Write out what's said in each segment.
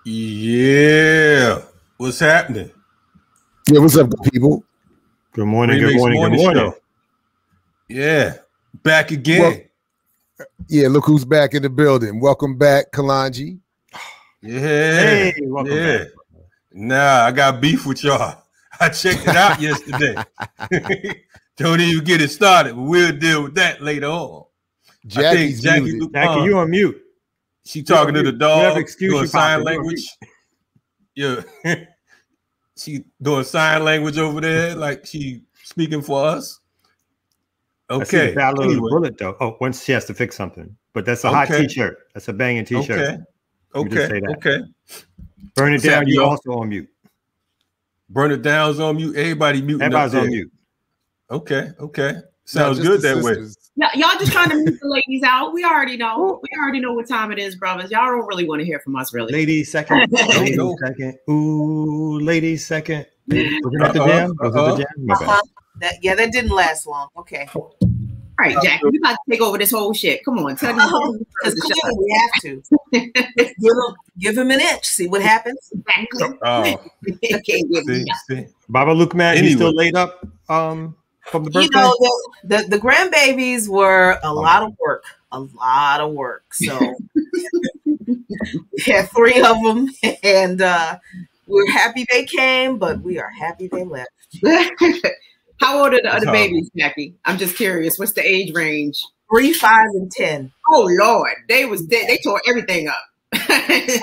Yeah. What's happening? Yeah, what's up, people? Good morning, good morning, good morning. Show. Yeah, back again. Well, yeah, look who's back in the building. Welcome back, Kalanji. Yeah. Hey, welcome back. Nah, I got beef with y'all. I checked it out yesterday. Don't even get it started, but we'll deal with that later on. Jackie's Jackie, you on mute. She talking to the dog, doing sign language. Yeah. She doing sign language over there, like she speaking for us. Okay. Anyway. Bullet though. Oh, once she has to fix something, but that's a hot T-shirt. That's a banging T-shirt. Okay. Burn it down. You also on mute. Burn it down's on mute. Everybody's on mute. Okay. Sounds good that way. Y'all just trying to mute the ladies out. We already know. We already know what time it is, brothers. Y'all don't really want to hear from us, really. Ladies second. Ladies second. Ooh, ladies second. Was it at the jam? Was it the jam? That didn't last long. Okay. All right, Jackie, we about to take over this whole shit. Come on, tell me. We have to. Give him an inch. See what happens. Exactly. Baba Luke, man, you still laid up from the birthday? You know, the grandbabies were a lot of work. A lot of work. So we had 3 of them, and we're happy they came, but we are happy they left. How old are the other babies, Jackie? I'm just curious. What's the age range? 3, 5, and 10. Oh Lord, they tore everything up. They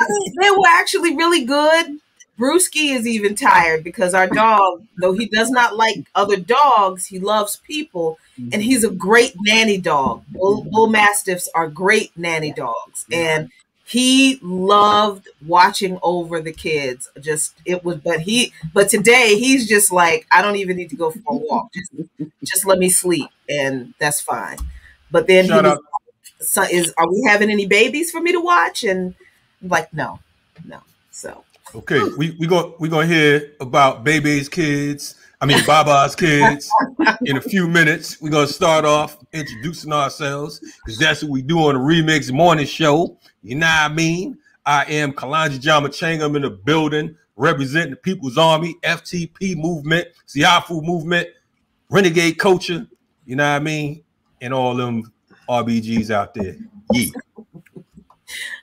were actually really good. Brewski is even tired because our dog, though he does not like other dogs, he loves people, and he's a great nanny dog. Bull Mastiffs are great nanny dogs, and he loved watching over the kids. But today he's just like, I don't even need to go for a walk. Just let me sleep, and that's fine. But then are we having any babies for me to watch? And I'm like, no. So okay, we gonna hear about Baba's kids. Baba's kids in a few minutes. We're gonna start off introducing ourselves because that's what we do on the RemiX morning show. You know what I mean? I am Kalanji Jamachang. I'm in the building representing the People's Army, FTP movement, Siafu movement, Renegade culture. You know what I mean? And all them RBGs out there. Yeah.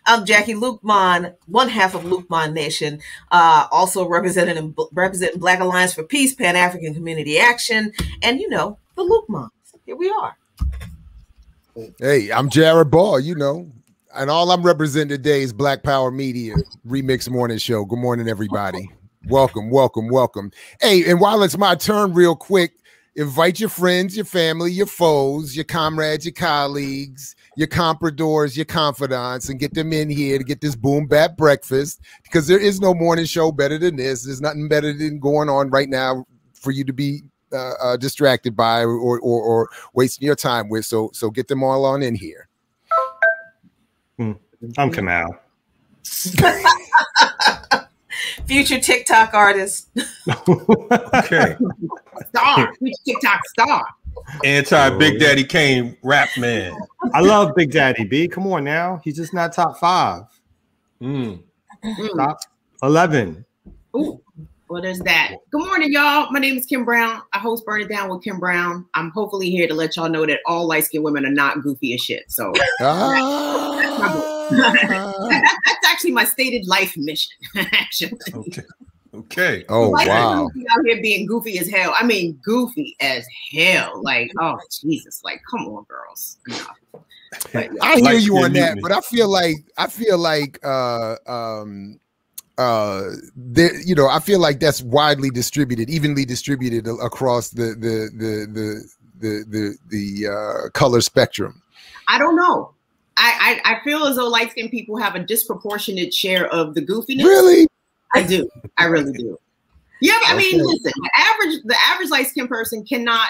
I'm Jackie Lukman, one half of Lukman Nation, also representing Black Alliance for Peace, Pan-African Community Action, and the Lukmans. Here we are. Hey, I'm Jared Ball, and all I'm representing today is Black Power Media, RemiX Morning Show. Good morning, everybody. Welcome. Hey, and while it's my turn, real quick, invite your friends, your family, your foes, your comrades, your colleagues, your compradors, your confidants, and get them in here to get this boom bap breakfast, because there is no morning show better than this. There's nothing better than going on right now for you to be distracted by or wasting your time with. So get them all on in here. I'm Kamal. Future TikTok artist. Okay. Future TikTok star. Anti-Big Daddy Kane rap man. I love Big Daddy B. Come on now. He's just not top 5. Top 11. Ooh, well, there's that. Good morning, y'all. My name is Kim Brown. I host Burn It Down with Kim Brown. I'm hopefully here to let y'all know that all light-skinned women are not goofy as shit. So that's actually my stated life mission. Actually. Okay. Oh, wow. Out here being goofy as hell. Goofy as hell. Like, oh Jesus! Like, come on, girls. I hear you on that, but I feel like I feel like that's widely distributed, evenly distributed across the color spectrum. I don't know. I feel as though light-skinned people have a disproportionate share of the goofiness. Really? I do. I really do. Yeah, listen, the average light-skinned person cannot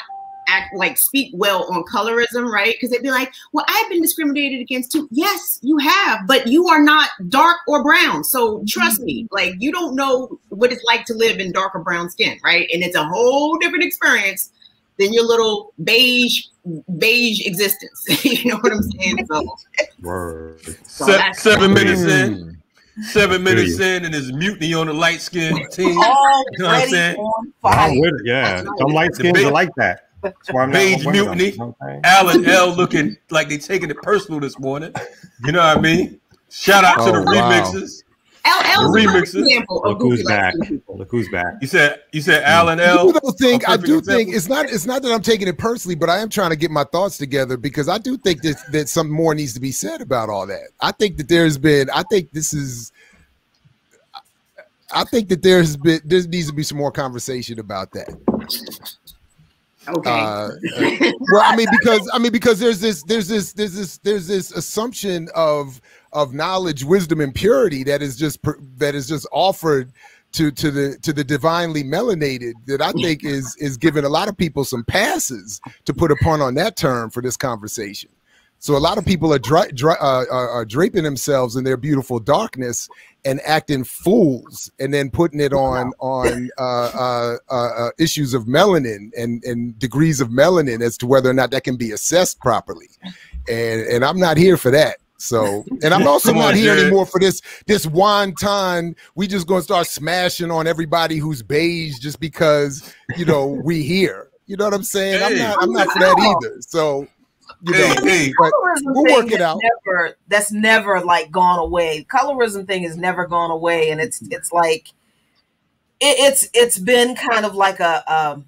speak well on colorism, right? Because they'd be like, well, I've been discriminated against too. Yes, you have, but you are not dark or brown. So trust me, like, you don't know what it's like to live in dark or brown skin, right? And it's a whole different experience than your little beige existence. You know what I'm saying? So, Word. 7 minutes in. 7 minutes in and there's mutiny on the light skin team. You know what I'm saying? Yeah, some light skins are like that. That's why I'm Beige mutiny. Alan L looking like they taking it personal this morning. You know what I mean? Shout out to the remixes. LL's a perfect example of Look who's back. Look who's back. You said Alan L. I do think it's not that I'm taking it personally, but I am trying to get my thoughts together because I do think that some more needs to be said about all that. I think that there needs to be some more conversation about that. Okay. Because there's this assumption of knowledge, wisdom, and purity that is just offered to the divinely melanated that I think is giving a lot of people some passes, to put a pun on that term, for this conversation. So a lot of people are draping themselves in their beautiful darkness and acting fools, and then putting it on issues of melanin and degrees of melanin as to whether or not that can be assessed properly. And I'm not here for that. So, and I'm also not here anymore for this wonton. We just gonna start smashing on everybody who's beige just because, you know, we here. You know what I'm saying? I'm not for that either. So, you know, but we'll work it out. That's never like gone away. Colorism thing has never gone away, and it's like it's been kind of like a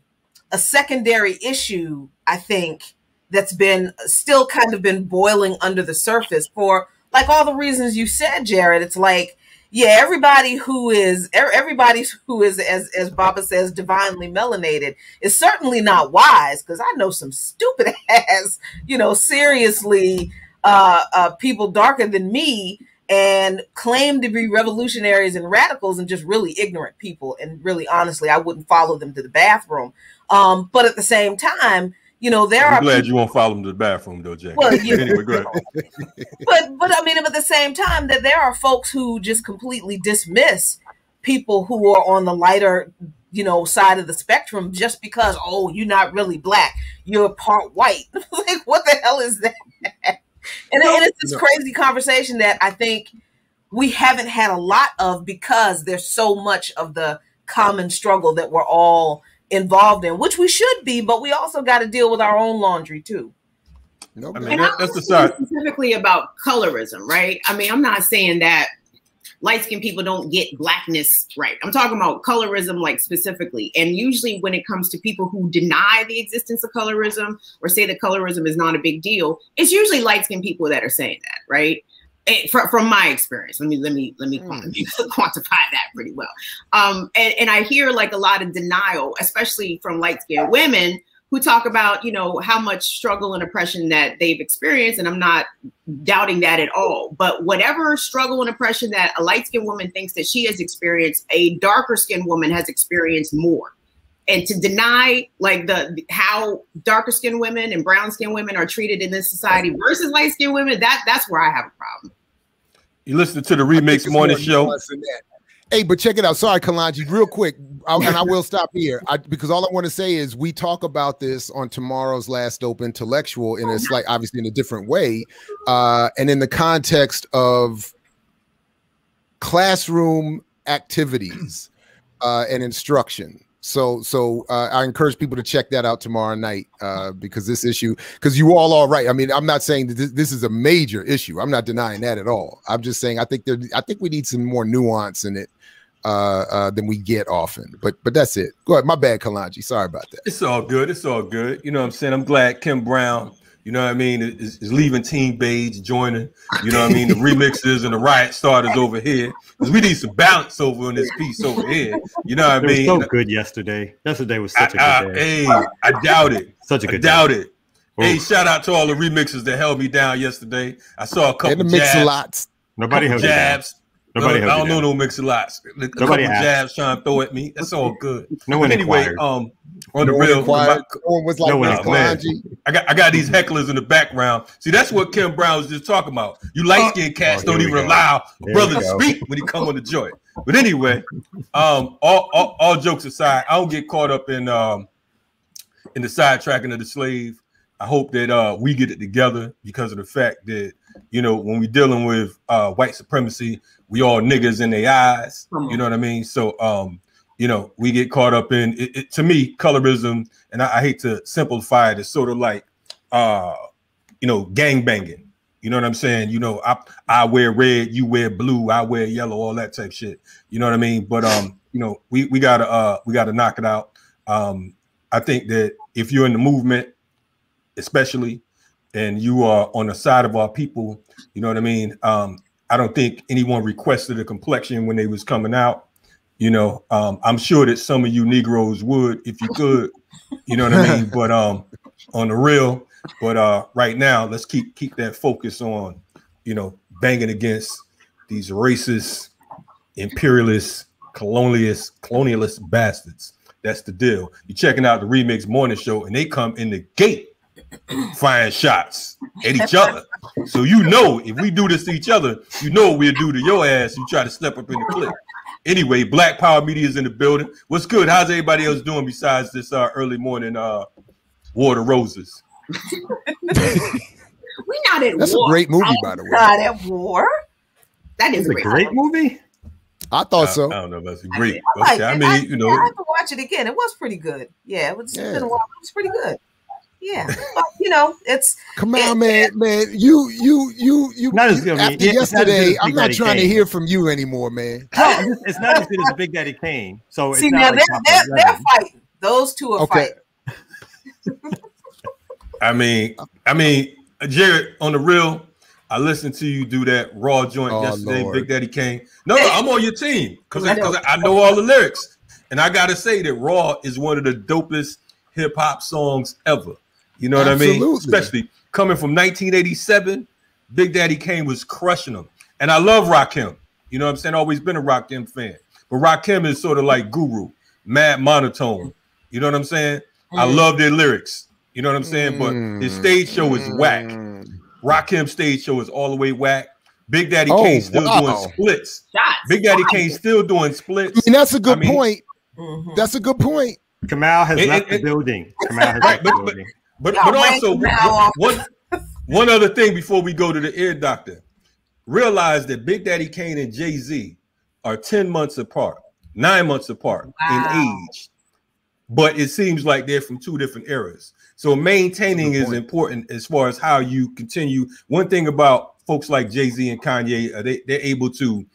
secondary issue, I think, that's been still kind of been boiling under the surface for like all the reasons you said, Jared. It's like, yeah, everybody who is as Baba says, divinely melanated is certainly not wise, because I know some stupid ass, you know, seriously people darker than me and claim to be revolutionaries and radicals and just really ignorant people. And really, honestly, I wouldn't follow them to the bathroom. But at the same time, you know, I'm glad you won't follow them to the bathroom, though, Jack. Well, yeah. Anyway, go ahead. But I mean, at the same time, that there are folks who just completely dismiss people who are on the lighter, you know, side of the spectrum just because, oh, you're not really black, you're part white. Like, what the hell is that? And it's this crazy conversation that I think we haven't had a lot of because there's so much of the common struggle that we're all involved in, which we should be, but we also got to deal with our own laundry too. No, I mean, that's the side. Specifically about colorism, right? I mean, I'm not saying that light-skinned people don't get blackness right. I'm talking about colorism, like specifically. And usually when it comes to people who deny the existence of colorism or say that colorism is not a big deal, it's usually light-skinned people that are saying that, right? From my experience, let me quantify that pretty well. And I hear like a lot of denial, especially from light-skinned women who talk about, you know, how much struggle and oppression that they've experienced. And I'm not doubting that at all. But whatever struggle and oppression that a light-skinned woman thinks that she has experienced, a darker-skinned woman has experienced more. And to deny like how darker skinned women and brown skinned women are treated in this society versus light skinned women, that's where I have a problem. You listen to the RemiX morning show. Hey, but check it out. Sorry, Kalanji, real quick, and I will stop here because all I want to say is we talk about this on tomorrow's Last Dope Intellectual in obviously in a different way, and in the context of classroom activities and instruction. So I encourage people to check that out tomorrow night because this issue, because you all are right. I mean, I'm not saying that this is a major issue. I'm not denying that at all. I'm just saying I think we need some more nuance in it than we get often. But that's it. Go ahead. My bad, Kalanji. Sorry about that. It's all good. It's all good. You know what I'm saying? I'm glad Kim Brown, you know what I mean, is leaving Team Beige, joining, you know what I mean, the remixes and the riot starters over here. Because we need some balance over in this piece over here. You know what I mean? It was so good yesterday. Yesterday was such a good day. Hey, I doubt it. Such a good day. Doubt it. Hey, shout out to all the remixers that held me down yesterday. I saw a couple jabs. Nobody held jabs. Nobody I don't know no mix-a-lots. A couple jabs trying to throw at me. That's all good. No one anyway, inquired. On the real, was like, man. I got these hecklers in the background. See, that's what Kim Brown was just talking about. You light-skinned cats don't even allow a brother to speak when he come on the joint. But anyway, all jokes aside, I don't get caught up in the sidetracking of the slave. I hope that we get it together because of the fact that, you know, when we're dealing with white supremacy, we all niggas in their eyes. You know what I mean? So, you know, we get caught up in it. To me, colorism, and I hate to simplify it, it's sort of like, you know, gang banging. You know what I'm saying? You know, I wear red, you wear blue, I wear yellow, all that type shit. You know what I mean? But you know, we gotta knock it out. I think that if you're in the movement, especially, and you are on the side of our people, you know what I mean? I don't think anyone requested a complexion when they was coming out. You know, I'm sure that some of you Negroes would if you could, you know what I mean? But on the real, but right now, let's keep that focus on, you know, banging against these racist, imperialist, colonialist bastards. That's the deal. You're checking out the RemiX Morning Show, and they come in the gate firing shots at each other. So you know, if we do this to each other, you know what we'll do to your ass. You try to step up in the clip. Anyway, Black Power Media is in the building. What's good? How's everybody else doing besides this early morning War of the Roses? We not at That's war. a great movie, by the way. Not at war. That is It's a great movie. I thought so. I don't know if that's great. I I mean, you know, I have to watch it again. It was pretty good. Yeah, it was. It's been a while. It was pretty good. Yeah, but, you know, it's come on, man. You. Not as good. After yesterday, I'm not trying to hear from you anymore, man. No, it's not as good as Big Daddy Kane. So see, it's now not they're fighting. Those two are fighting. I mean, Jared, on the real, I listened to you do that Raw joint yesterday, Lord. Big Daddy Kane. No, I'm on your team because I know all the lyrics, and I gotta say that Raw is one of the dopest hip hop songs ever. You know what I mean? Especially coming from 1987, Big Daddy Kane was crushing them. And I love Rakim. You know what I'm saying? Always been a Rakim fan. But Rakim is sort of like Guru, mad monotone. You know what I'm saying? I love their lyrics. You know what I'm saying? But his stage show is whack. Rakim's stage show is all the way whack. Big Daddy Kane still doing splits. Big Daddy Kane still doing splits. I mean, that's a good point. That's a good point. Kamal has left the building. Kamal has left the building. But also, one other thing before we go to the ear doctor. Realize that Big Daddy Kane and Jay-Z are 10 months apart, 9 months apart in age. But it seems like they're from two different eras. So maintaining is important as far as how you continue. One thing about folks like Jay-Z and Kanye, they're able to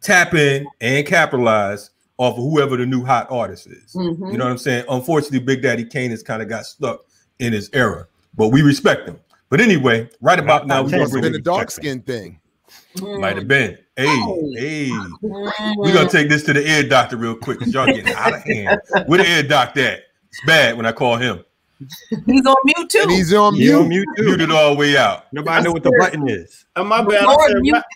tap in and capitalize off of whoever the new hot artist is. You know what I'm saying? Unfortunately, Big Daddy Kane has kind of got stuck in his era, but we respect him. But anyway, right about now, we're going to bring a dark skin thing. Might have been. Hey. We're going to take this to the ear doctor real quick because y'all getting out of hand. Where the ear doctor at? It's bad when I call him. He's on mute too. And he's on mute. Muted all the way out. Nobody know what the button is. My bad.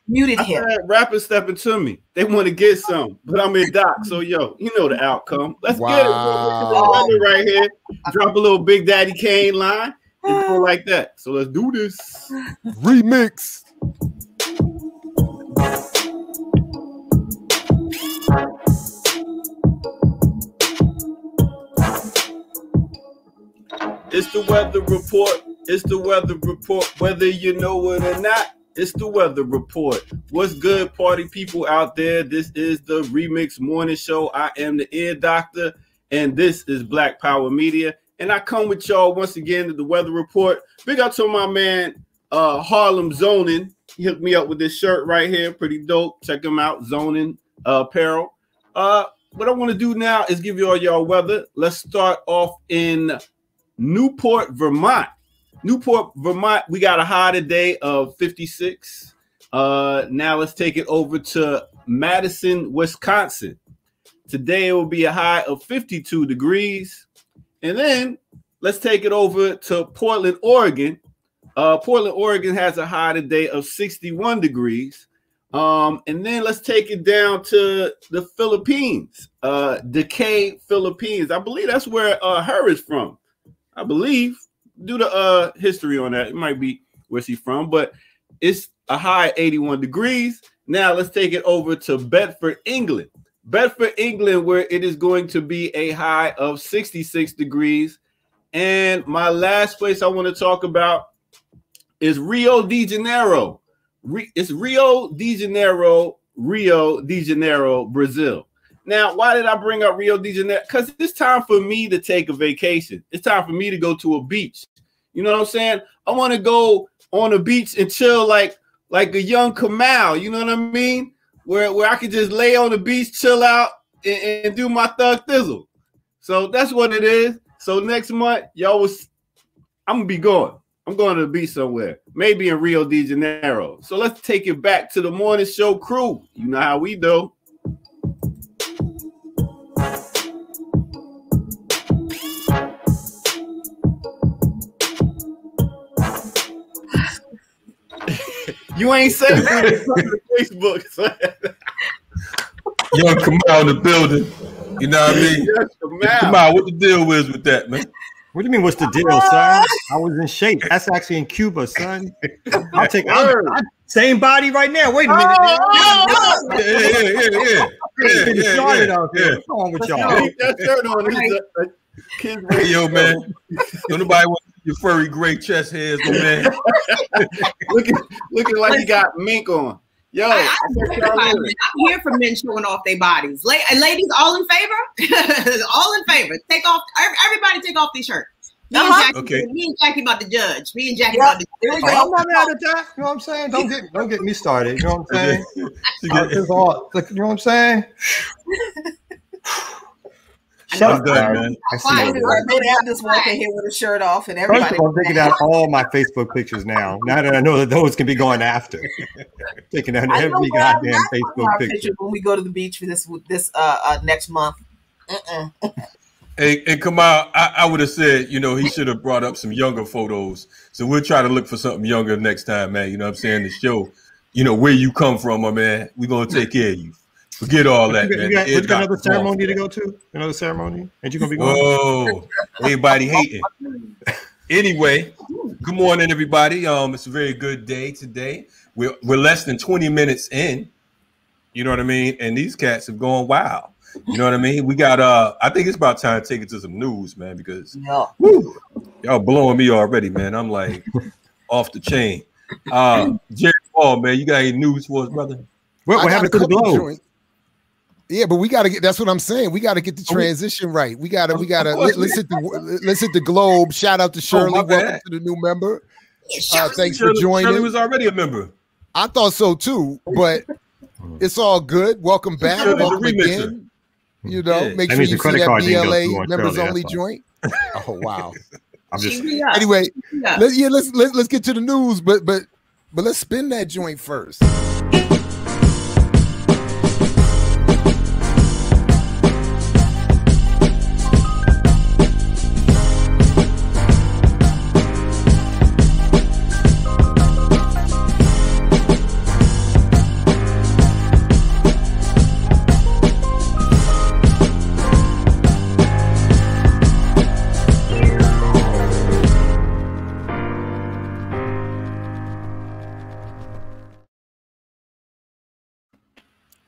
Muted him. Rappers stepping to me. They want to get some, but I'm in doc. So yo, you know the outcome. Let's get it. Right here. Drop a little Big Daddy Kane line and go like that. So let's do this. RemiX. It's the weather report. It's the weather report. Whether you know it or not, it's the weather report. What's good, party people out there? This is the RemiX Morning Show. I am the ear doctor, and this is Black Power Media. And I come with y'all once again to the weather report. Big up to my man, Harlem Zoning. He hooked me up with this shirt right here. Pretty dope. Check him out, Zoning Apparel. What I want to do now is give you all y'all weather. Let's start off in Newport, Vermont. Newport, Vermont, we got a high today of 56. Now let's take it over to Madison, Wisconsin. Today it will be a high of 52 degrees. And then let's take it over to Portland, Oregon. Portland, Oregon has a high today of 61 degrees. And then let's take it down to the Philippines, Decay, Philippines. I believe that's where her is from. I believe. Do the history on that. It might be where she's from, but it's a high 81 degrees. Now let's take it over to Bedford, England. Bedford, England, where it is going to be a high of 66 degrees. And my last place I want to talk about is Rio de Janeiro. It's Rio de Janeiro, Brazil. Now, why did I bring up Rio de Janeiro? Because it's time for me to take a vacation. It's time for me to go to a beach. You know what I'm saying? I want to go on a beach and chill like a young Kamala. You know what I mean? Where I could just lay on the beach, chill out, and do my thug thizzle. So that's what it is. So next month, I'm gonna be going. I'm going to the beach somewhere, maybe in Rio de Janeiro. So let's take it back to the morning show crew. You know how we do. You ain't saying on Facebook. Young Kamala in the building. You know what I mean? Yes, Kamala, what the deal is with that, man? What do you mean? What's the deal, son? I was in shape. That's actually in Cuba, son. I'll take same body right now. Wait a minute. Yeah. Started out there. What's wrong with y'all? Keep that shirt on. Hey, yo, man. Don't nobody want your furry gray chest hairs, my man. looking like you got mink on. Yo, I'm here for men showing off their bodies. Ladies, all in favor? All in favor. Everybody take off these shirts. Me and Jackie about to judge. Me and Jackie about to judge. I'm not mad at that. You know what I'm saying? Don't get me started. You know what I'm saying? You know what I'm saying? I'm done, man. I'm just walking here with a shirt off, and everybody. I'm taking out all my Facebook pictures now. Now that I know that those can be going after, taking out every goddamn Facebook picture when we go to the beach for this next month. Hey, Kamal, I would have said, he should have brought up some younger photos. So we'll try to look for something younger next time, man. You know what I'm saying? To show, where you come from, my man. We're going to take care of you. Forget all that, man. You got another ceremony to go to? Another ceremony? Ain't you going to be going? Oh, everybody hating. Anyway, good morning, everybody. It's a very good day today. We're less than 20 minutes in. You know what I mean? And these cats have gone wild. You know what I mean? We got I think it's about time to take it to some news, man, because y'all blowing me already, man. I'm like off the chain. Jerry Paul, man, you got any news for us, brother? What happened to the Globe? Yeah, but we got to get. That's what I'm saying. We got to get the transition right. We got to. Let's hit the Globe. Shout out to Shirley. Welcome to the new member. Thanks for joining. Shirley was already a member. I thought so too, but it's all good. Welcome back. Welcome again. Make sure you see that BLA members only joint. Oh wow. I'm just anyway. Let's get to the news, but let's spin that joint first.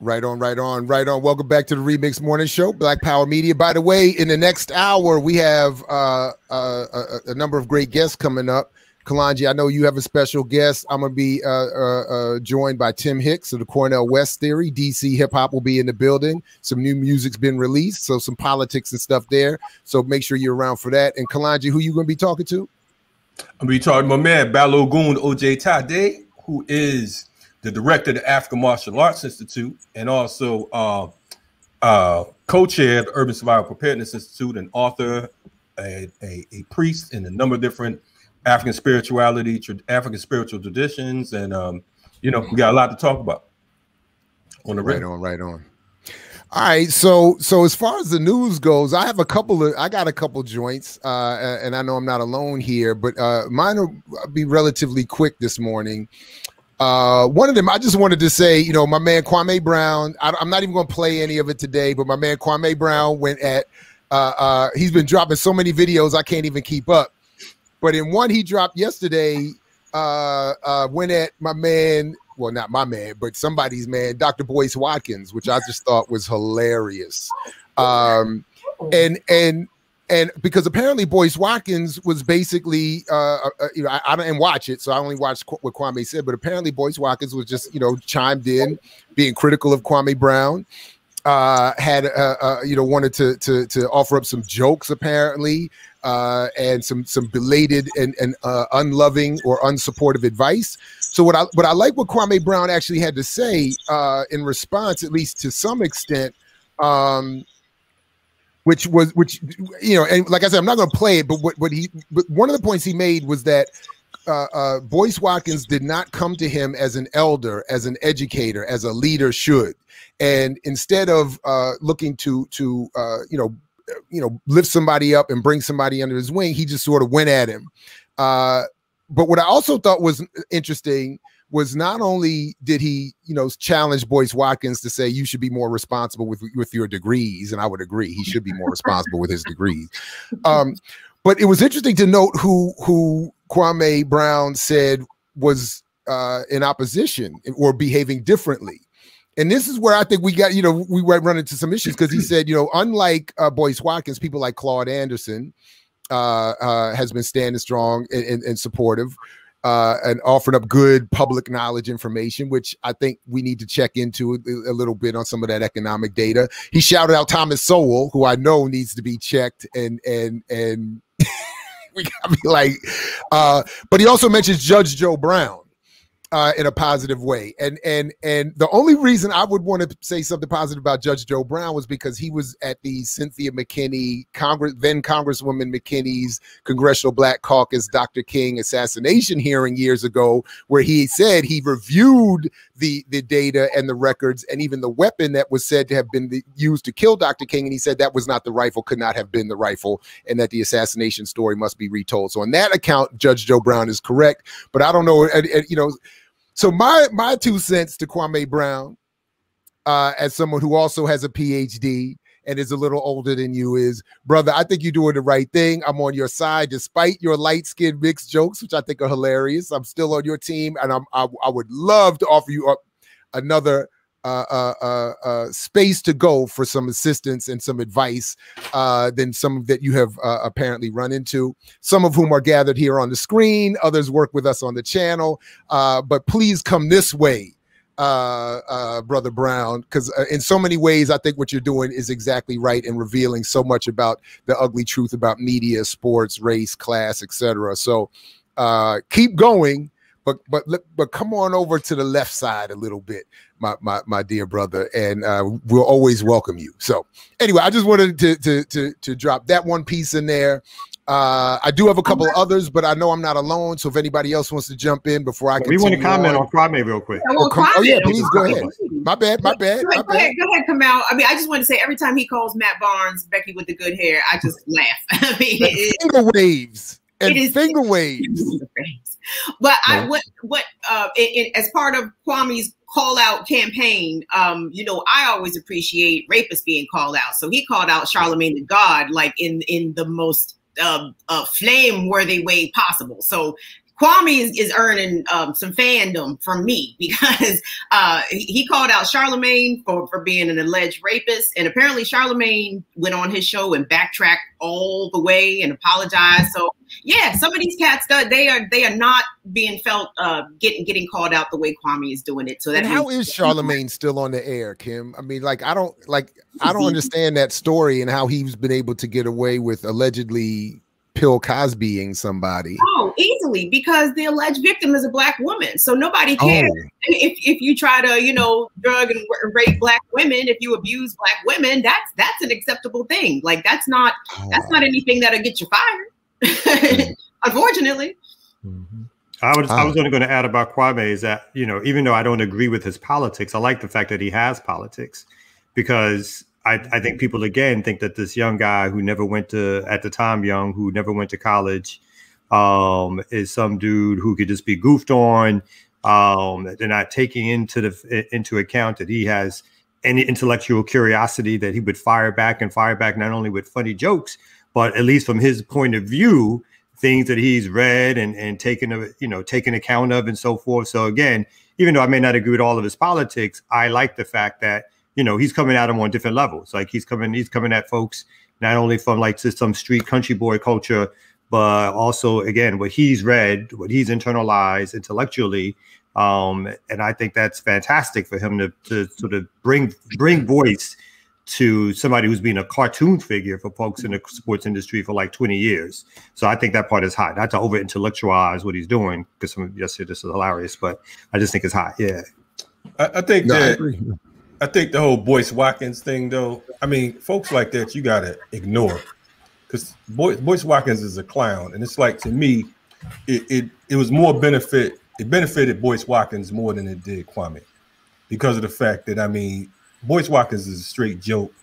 Right on. Welcome back to the RemiX Morning Show, Black Power Media. By the way, in the next hour, we have a number of great guests coming up. Kalanji, I know you have a special guest. I'm going to be joined by Tim Hicks of the Cornell West Theory. DC Hip Hop will be in the building. Some new music's been released, so some politics and stuff there. So make sure you're around for that. And Kalanji, who you going to be talking to? I'm going to be talking to my man, Balogun OJ Tade, who is the director of the African Martial Arts Institute, and also co-chair of the Urban Survival Preparedness Institute, and author, a priest in a number of different African spiritual traditions, and we got a lot to talk about. Right on. All right, so as far as the news goes, I got a couple joints, and I know I'm not alone here, but mine will be relatively quick this morning. One of them, I just wanted to say, my man Kwame Brown, I'm not even going to play any of it today, but my man Kwame Brown went at, he's been dropping so many videos, I can't even keep up. But in one he dropped yesterday, went at my man, well, not my man, but somebody's man, Dr. Boyce Watkins, which I just thought was hilarious. And And because apparently Boyce Watkins was basically, you know, I didn't watch it, so I only watched what Kwame said. But apparently Boyce Watkins was just, you know, chimed in, being critical of Kwame Brown. Had you know, wanted to offer up some jokes apparently, and some belated and unloving or unsupportive advice. So what I like what Kwame Brown actually had to say in response, at least to some extent, which you know, and like I said, I'm not going to play it, but but one of the points he made was that Boyce Watkins did not come to him as an elder, as an educator, as a leader should. And instead of looking to you know, lift somebody up and bring somebody under his wing, he just sort of went at him. But what I also thought was interesting was not only did he, you know, challenge Boyce Watkins to say you should be more responsible with your degrees, and I would agree he should be more responsible with his degrees. But it was interesting to note who Kwame Brown said was in opposition or behaving differently. And this is where I think we got, you know, we run into some issues, because he said, you know, unlike Boyce Watkins, people like Claude Anderson has been standing strong and supportive and offering up good public knowledge information, which I think we need to check into a little bit on some of that economic data. He shouted out Thomas Sowell, who I know needs to be checked, and we gotta be like, but he also mentions Judge Joe Brown in a positive way. And the only reason I would want to say something positive about Judge Joe Brown was because he was at the Cynthia McKinney, then Congresswoman McKinney's Congressional Black Caucus, Dr. King assassination hearing years ago, where he said he reviewed the data and the records and even the weapon that was said to have been used to kill Dr. King. And he said that was not the rifle, could not have been the rifle, and that the assassination story must be retold. So on that account, Judge Joe Brown is correct. But I don't know, you know, so my 2 cents to Kwame Brown, as someone who also has a PhD and is a little older than you, is, brother, I think you're doing the right thing. I'm on your side, despite your light-skinned mixed jokes, which I think are hilarious. I'm still on your team, and I would love to offer you up another space to go for some assistance and some advice than some that you have apparently run into, some of whom are gathered here on the screen, others work with us on the channel, but please come this way, Brother Brown, because in so many ways I think what you're doing is exactly right and revealing so much about the ugly truth about media, sports, race, class, etc. So keep going, but come on over to the left side a little bit, my dear brother, and we'll always welcome you. So anyway, I just wanted to drop that one piece in there. I do have a couple others, but I know I'm not alone. So if anybody else wants to jump in before I continue, we want to comment on Kwame real quick. Oh yeah, please go ahead. My bad. Go ahead, Kamau. I mean, I just want to say, every time he calls Matt Barnes Becky with the good hair, I just laugh. I mean, finger waves and finger waves. But as part of Kwame's call out campaign, you know, I always appreciate rapists being called out. So he called out Charlamagne the God, like in the most flame-worthy way possible. So Kwame is earning some fandom from me, because he called out Charlamagne for being an alleged rapist, and apparently Charlamagne went on his show and backtracked all the way and apologized. So yeah, some of these cats, they are not being felt getting called out the way Kwame is doing it. So that, how is Charlamagne still on the air, Kim? I mean, like I don't understand that story and how he's been able to get away with allegedly Bill Cosbying somebody. Oh, easily, because the alleged victim is a Black woman. So nobody cares if you try to, you know, drug and rape Black women. If you abuse Black women, that's an acceptable thing. Like that's not anything that'll get you fired. Unfortunately. Mm-hmm. I was only going to add about Kwame is that, you know, even though I don't agree with his politics, I like the fact that he has politics, because I think people, again, think that this young guy who never went to, at the time young, who never went to college, is some dude who could just be goofed on. They're not taking into account that he has any intellectual curiosity, that he would fire back not only with funny jokes, but at least from his point of view, things that he's read and taken account of and so forth. So again, even though I may not agree with all of his politics, I like the fact that, you know, he's coming at them on different levels. Like he's coming at folks not only from like just some street country boy culture, but also, again, what he's read, what he's internalized intellectually. And I think that's fantastic for him to sort of bring voice to somebody who's been a cartoon figure for folks in the sports industry for like 20 years. So I think that part is hot. Not to over intellectualize what he's doing, because some of you just said this is hilarious, but I just think it's hot. Yeah. I think I think the whole Boyce Watkins thing, though, I mean, folks like that, you got to ignore, because Boyce Watkins is a clown. And it's like, to me, it was more benefit. It benefited Boyce Watkins more than it did Kwame, because of the fact that, I mean, Boyce Watkins is a straight joke,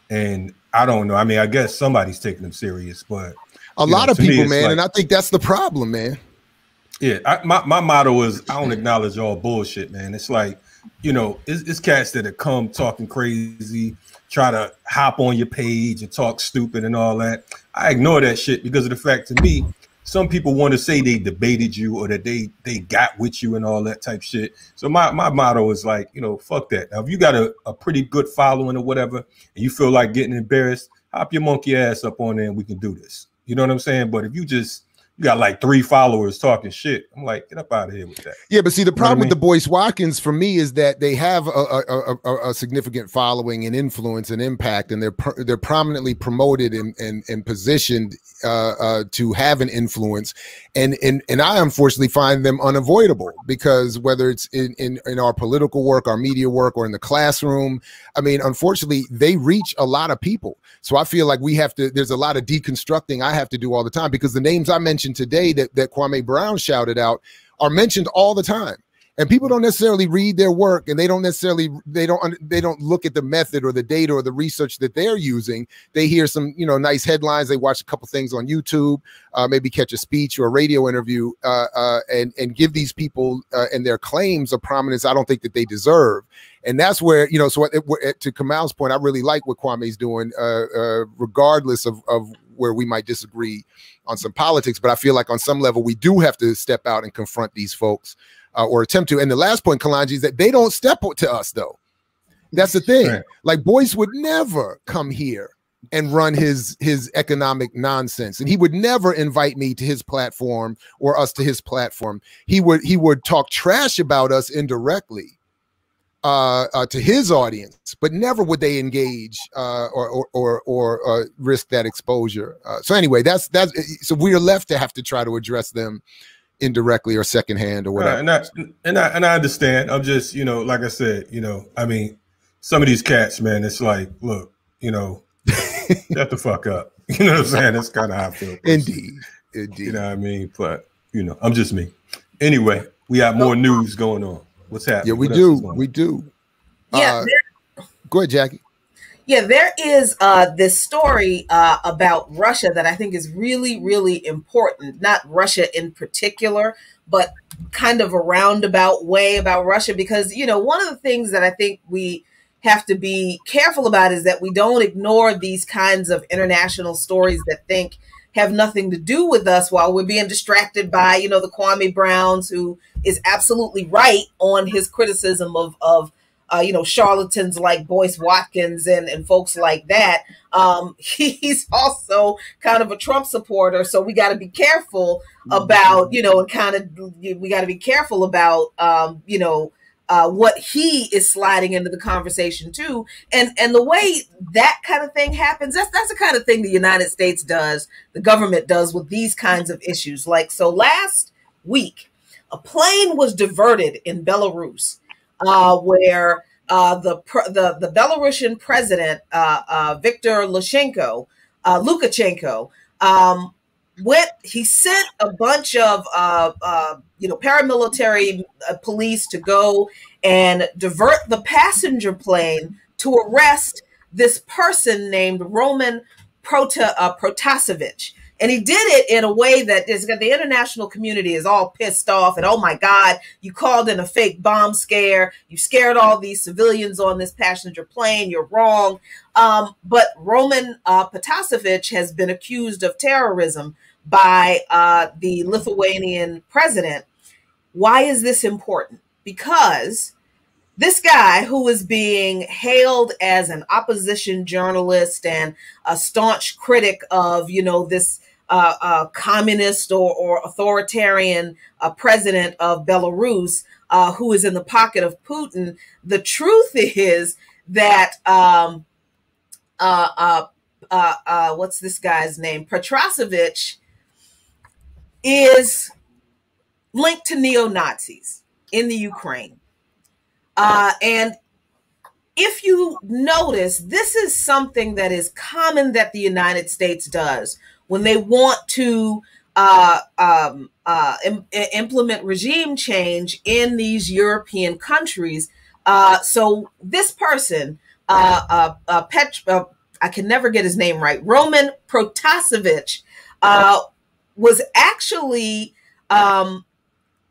and I don't know. I mean, I guess somebody's taking him serious, but a lot of people, man, like, and I think that's the problem, man. Yeah, my motto is I don't acknowledge all bullshit, man. It's like, you know, it's cats that have come talking crazy, try to hop on your page and talk stupid and all that. I ignore that shit because of the fact, to me, some people want to say they debated you or that they got with you and all that type shit. So my motto is like, you know, fuck that. Now, if you got a pretty good following or whatever, and you feel like getting embarrassed, hop your monkey ass up on there and we can do this. You know what I'm saying? But if you got like 3 followers talking shit, I'm like, get up out of here with that. Yeah, but see, the problem with the Boyce Watkins for me is that they have a significant following and influence and impact, and they're prominently promoted and positioned to have an influence, and I unfortunately find them unavoidable, because whether it's in our political work, our media work, or in the classroom, I mean, unfortunately, they reach a lot of people. So I feel like there's a lot of deconstructing I have to do all the time, because the names I mentioned today that Kwame Brown shouted out are mentioned all the time. And people don't necessarily read their work, and they don't look at the method or the data or the research that they're using. They hear some, you know, nice headlines. They watch a couple things on YouTube, maybe catch a speech or a radio interview, and give these people and their claims a prominence I don't think that they deserve. And that's where, you know, so to Kamal's point, I really like what Kwame's doing, regardless of where we might disagree on some politics. But I feel like on some level, we do have to step out and confront these folks. Or attempt to. And the last point, Kalonji, is that they don't step to us, though. That's the thing. Right. Like, Boyce would never come here and run his economic nonsense, and he would never invite me to his platform or us to his platform. He would talk trash about us indirectly to his audience, but never would they engage or risk that exposure. So anyway, that's so we are left to have to try to address them indirectly or secondhand or whatever. And I understand. I'm just, you know, like I said, you know, I mean, some of these cats, man, it's like, look, you know, shut the fuck up. You know what I'm saying? That's kind of how I feel. Indeed. You know what I mean? But, you know, I'm just me. Anyway, we have more news going on. What's happening? Yeah, we do. Yeah. Go ahead, Jackie. Yeah, there is this story about Russia that I think is really, really important. Not Russia in particular, but kind of a roundabout way about Russia. Because, you know, one of the things that I think we have to be careful about is that we don't ignore these kinds of international stories that have nothing to do with us while we're being distracted by, you know, the Kwame Browns, who is absolutely right on his criticism of you know, charlatans like Boyce Watkins and folks like that. He's also kind of a Trump supporter. So we got to be careful about, you know, we got to be careful about, you know, what he is sliding into the conversation too. And the way that kind of thing happens, that's the kind of thing the United States does, the government does with these kinds of issues. Like, so last week, a plane was diverted in Belarus, where the Belarusian president, Viktor Lukashenko, he sent a bunch of you know, paramilitary police to go and divert the passenger plane to arrest this person named Roman Protasevich. And he did it in a way that the international community is all pissed off. And, oh, my God, you called in a fake bomb scare. You scared all these civilians on this passenger plane. You're wrong. But Roman Protasevich has been accused of terrorism by the Lithuanian president. Why is this important? Because this guy who is being hailed as an opposition journalist and a staunch critic of, you know, this communist or authoritarian president of Belarus, who is in the pocket of Putin. The truth is that what's this guy's name? Petrasevich is linked to neo-Nazis in the Ukraine. And if you notice, this is something that is common that the United States does when they want to implement regime change in these European countries. So this person, I can never get his name right, Roman Protasevich, was actually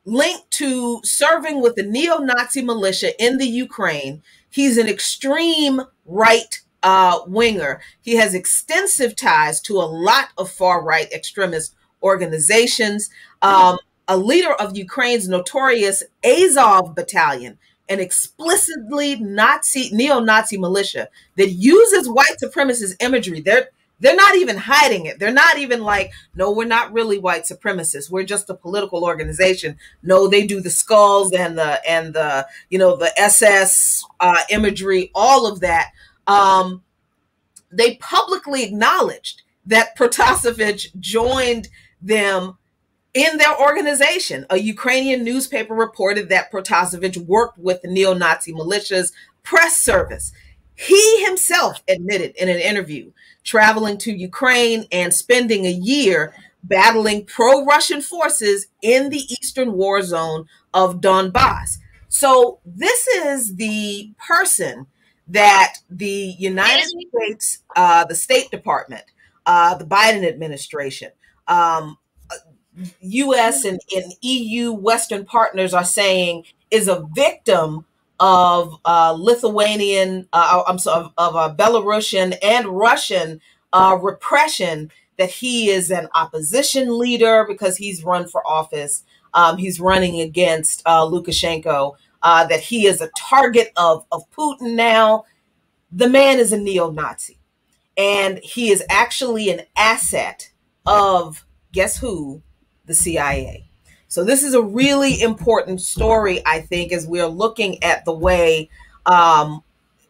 linked to serving with the neo-Nazi militia in the Ukraine. He's an extreme right winger. He has extensive ties to a lot of far-right extremist organizations. A leader of Ukraine's notorious Azov battalion, an explicitly neo-Nazi militia that uses white supremacist imagery. They're not even hiding it. They're not even like, no, we're not really white supremacists. We're just a political organization. No, they do the skulls and the you know, the SS imagery, all of that. They publicly acknowledged that Protasevich joined them in their organization. A Ukrainian newspaper reported that Protasevich worked with the neo-Nazi militia's press service. He himself admitted in an interview traveling to Ukraine and spending a year battling pro-Russian forces in the eastern war zone of Donbass. So this is the person that the United States, the State Department, the Biden administration, US and EU Western partners are saying is a victim of Lithuanian, of Belarusian and Russian repression, that he is an opposition leader because he's run for office. He's running against Lukashenko, that he is a target of Putin now. The man is a neo-Nazi, and he is actually an asset of, guess who? The CIA. So this is a really important story, I think, as we're looking at the way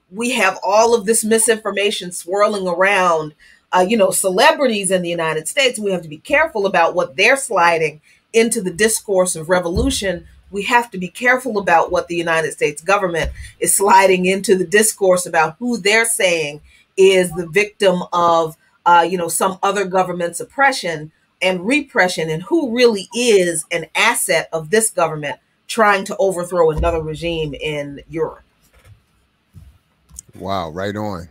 we have all of this misinformation swirling around, you know, celebrities in the United States. We have to be careful about what they're sliding into the discourse of revolution. We have to be careful about what the United States government is sliding into the discourse about who they're saying is the victim of, you know, some other government's oppression and repression, and who really is an asset of this government trying to overthrow another regime in Europe. Wow, right on.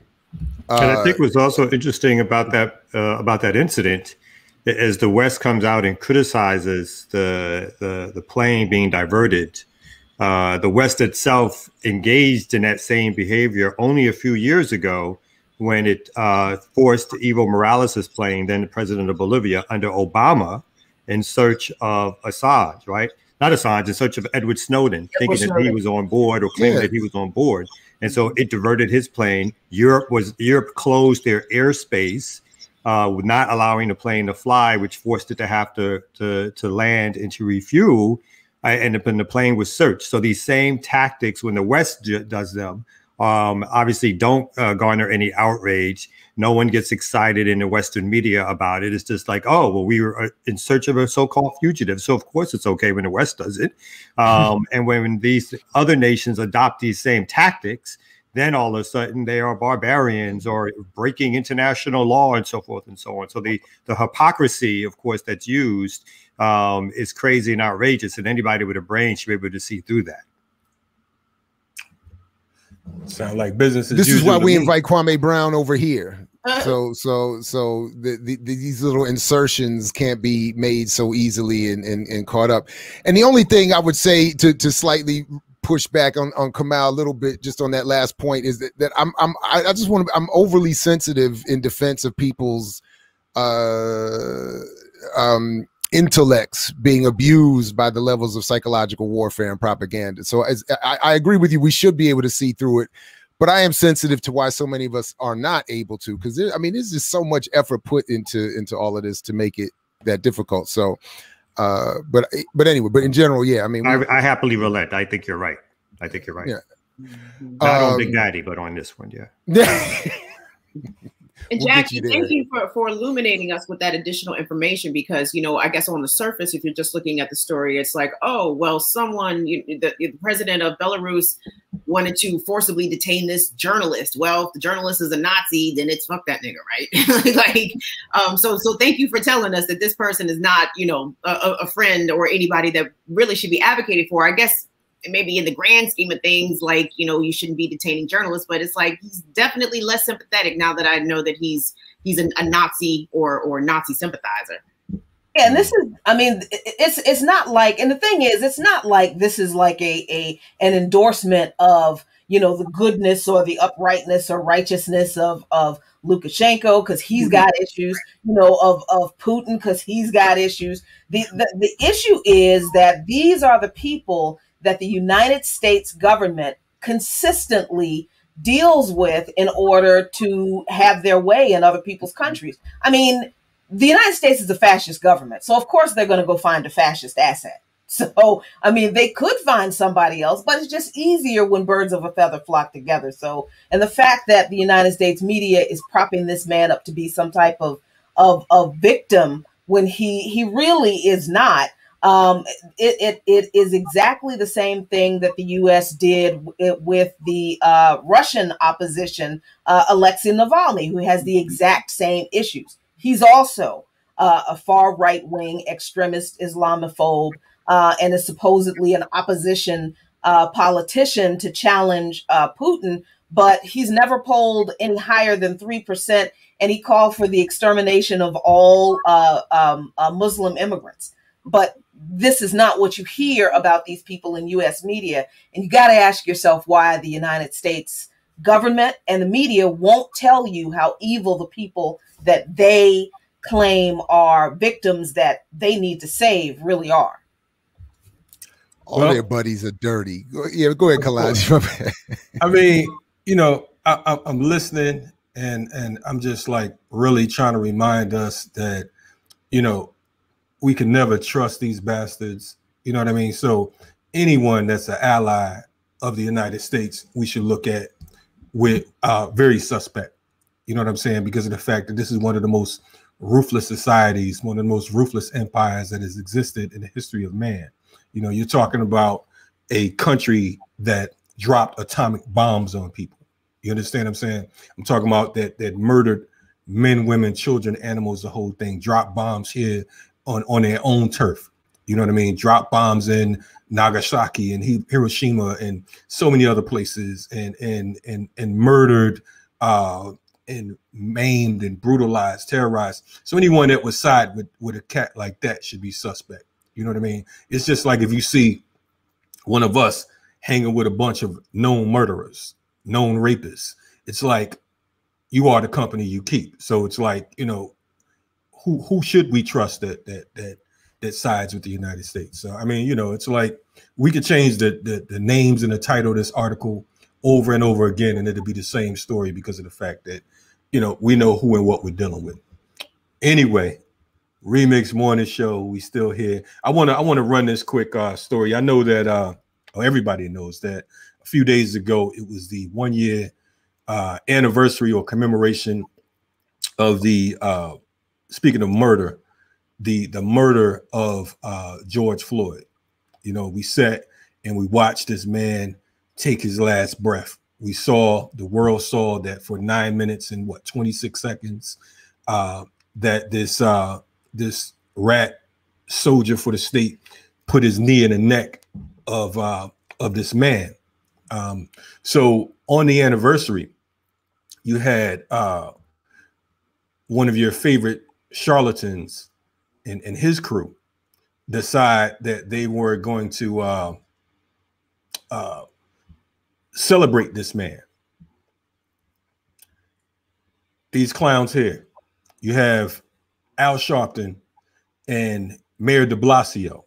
And I think what's also interesting about that incident, as the West comes out and criticizes the plane being diverted, the West itself engaged in that same behavior only a few years ago, when it forced Evo Morales' plane, then the president of Bolivia, under Obama, in search of Assange, right? Not Assange, in search of Edward Snowden, thinking that he was on board, or claiming that he was on board. And so it diverted his plane. Europe closed their airspace, not allowing the plane to fly, which forced it to have to land and to refuel. And the plane was searched. So these same tactics, when the West does them, obviously don't garner any outrage. No one gets excited in the Western media about it. It's just like, oh, well, we were in search of a so-called fugitive. So of course it's okay when the West does it. And when these other nations adopt these same tactics, then all of a sudden they are barbarians or breaking international law and so forth and so on. So the hypocrisy, of course, that's used is crazy and outrageous. And anybody with a brain should be able to see through that. Sound like business as This usual. is why we invite Kwame Brown over here. So these little insertions can't be made so easily and caught up. And the only thing I would say to slightly push back on Kamal a little bit, just on that last point, is that I'm overly sensitive in defense of people's intellects being abused by the levels of psychological warfare and propaganda. So I agree with you. We should be able to see through it. But I am sensitive to why so many of us are not able to, because there's just so much effort put into all of this to make it that difficult. So, but anyway, but in general, yeah. I mean, I happily relent. I think you're right. Yeah. Not on Big Daddy, but on this one, yeah. And Jackie, thank you for illuminating us with that additional information, because, I guess on the surface, if you're just looking at the story, it's like, oh, well, someone, the president of Belarus wanted to forcibly detain this journalist. Well, if the journalist is a Nazi, then it's fuck that nigga, right? So thank you for telling us that this person is not, a friend or anybody that really should be advocated for. I guess maybe in the grand scheme of things, like, you shouldn't be detaining journalists, but it's like, he's definitely less sympathetic now that I know that he's a Nazi or Nazi sympathizer. Yeah, and this is, it's not like, and the thing is, it's not like this is like an endorsement of, the goodness or the uprightness or righteousness of Lukashenko, because he's got issues, of Putin, because he's got issues. The issue is that these are the people that the United States government consistently deals with in order to have their way in other people's countries. I mean, the United States is a fascist government, so of course they're going to go find a fascist asset. So, they could find somebody else, but it's just easier when birds of a feather flock together. So, and the fact that the United States media is propping this man up to be some type of victim when he really is not. It is exactly the same thing that the U.S. did with the Russian opposition, Alexei Navalny, who has the exact same issues. He's also a far right-wing extremist Islamophobe and is supposedly an opposition politician to challenge Putin, but he's never polled any higher than 3%, and he called for the extermination of all Muslim immigrants. But this is not what you hear about these people in U.S. media. And you got to ask yourself why the United States government and the media won't tell you how evil the people that they claim are victims that they need to save really are. All their buddies are dirty. Go ahead, Kalaj. I'm listening and I'm just like really trying to remind us that, we can never trust these bastards. You know what I mean? So anyone that's an ally of the United States, we should look at with very suspect. You know what I'm saying? Because of the fact that this is one of the most ruthless societies, one of the most ruthless empires that has existed in the history of man. You're talking about a country that dropped atomic bombs on people. You understand what I'm saying? I'm talking about that murdered men, women, children, animals, the whole thing, dropped bombs here on their own turf. You know what I mean? Drop bombs in Nagasaki and Hiroshima and so many other places, and murdered and maimed and brutalized, terrorized. So anyone that would side with a cat like that should be suspect. You know what I mean? It's just like if you see one of us hanging with a bunch of known murderers, known rapists, it's like you are the company you keep. So it's like, who should we trust that sides with the United States? So it's like we could change the names and the title of this article over and over again, and it'll be the same story because of the fact that we know who and what we're dealing with. Anyway, Remix Morning Show, we still here. I want to run this quick story. I know that everybody knows that a few days ago it was the 1 year anniversary or commemoration of the speaking of murder, the murder of George Floyd. We sat and we watched this man take his last breath. The world saw that for 9 minutes and 26 seconds, that this rat soldier for the state put his knee in the neck of this man. So on the anniversary, you had one of your favorite charlatans and his crew decide that they were going to celebrate this man. These clowns here, you have Al Sharpton and Mayor de Blasio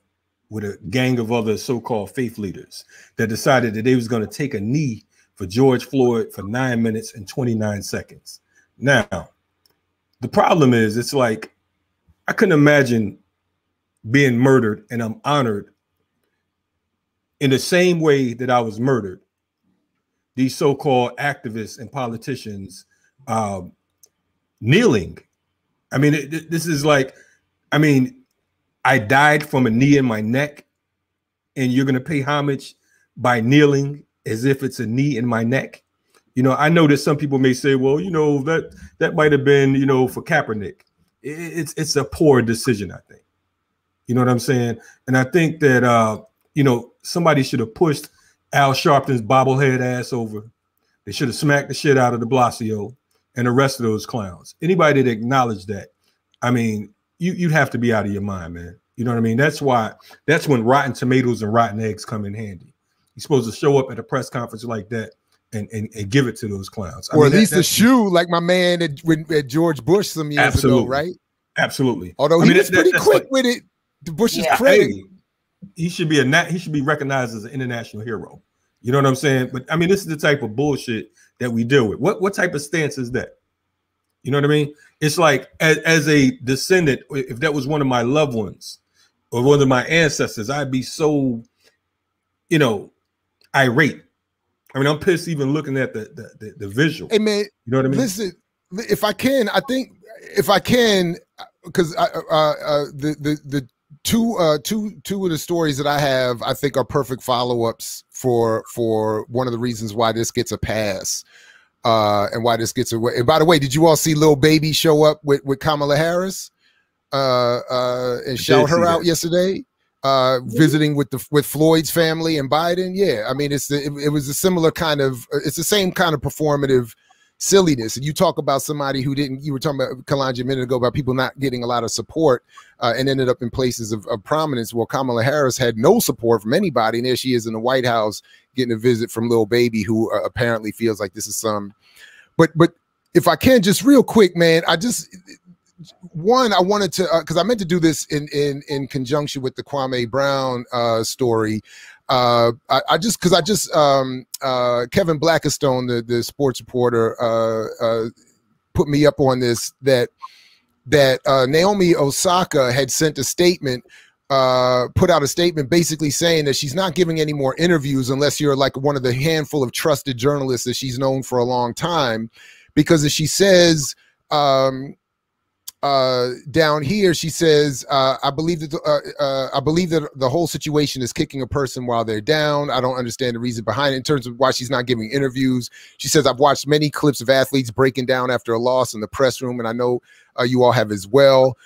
with a gang of other so-called faith leaders that decided that they was going to take a knee for George Floyd for 9 minutes and 29 seconds. Now, the problem is, it's like, I couldn't imagine being murdered, and I'm honored in the same way that I was murdered. These so-called activists and politicians kneeling. I mean, this is like, I mean, I died from a knee in my neck, and you're going to pay homage by kneeling as if it's a knee in my neck. You know, I know that some people may say, well, you know, that might have been, you know, for Kaepernick. It's a poor decision, I think. You know what I'm saying? And I think that, you know, somebody should have pushed Al Sharpton's bobblehead ass over. They should have smacked the shit out of de Blasio and the rest of those clowns. Anybody that acknowledged that, I mean, you'd have to be out of your mind, man. You know what I mean? That's when rotten tomatoes and rotten eggs come in handy. You're supposed to show up at a press conference like that and give it to those clowns. Or at least a shoe, like my man at George Bush some years ago, right? Absolutely. Although he was pretty quick with it, to Bush's credit. Hey, he should be recognized as an international hero. You know what I'm saying? But I mean, this is the type of bullshit that we deal with. What type of stance is that? You know what I mean? It's like, as a descendant, if that was one of my loved ones or one of my ancestors, I'd be so, you know, irate. I mean, I'm pissed even looking at the visual. Hey man, you know what I mean? Listen, if I can, because the two of the stories that I have, I think, are perfect follow-ups for one of the reasons why this gets a pass, and why this gets away. And by the way, did you all see Lil Baby show up with Kamala Harris and shout her out yesterday? Visiting with Floyd's family and Biden. Yeah, I mean, it was a similar kind of, it's the same kind of performative silliness. And you talk about somebody who didn't, you were talking about Kalonji a minute ago about people not getting a lot of support and ended up in places of prominence. Well, Kamala Harris had no support from anybody, and there she is in the White House getting a visit from Lil Baby, who apparently feels like this is some, but if I can, just real quick, man, I wanted to, because I meant to do this in conjunction with the Kwame Brown story. Kevin Blackistone, the sports reporter, put me up on this, that Naomi Osaka had sent a statement, put out a statement basically saying that she's not giving any more interviews unless you're like one of the handful of trusted journalists that she's known for a long time, because as she says, down here, she says, I believe that the whole situation is kicking a person while they're down. I don't understand the reason behind it in terms of why she's not giving interviews. She says, I've watched many clips of athletes breaking down after a loss in the press room, and I know you all have as well.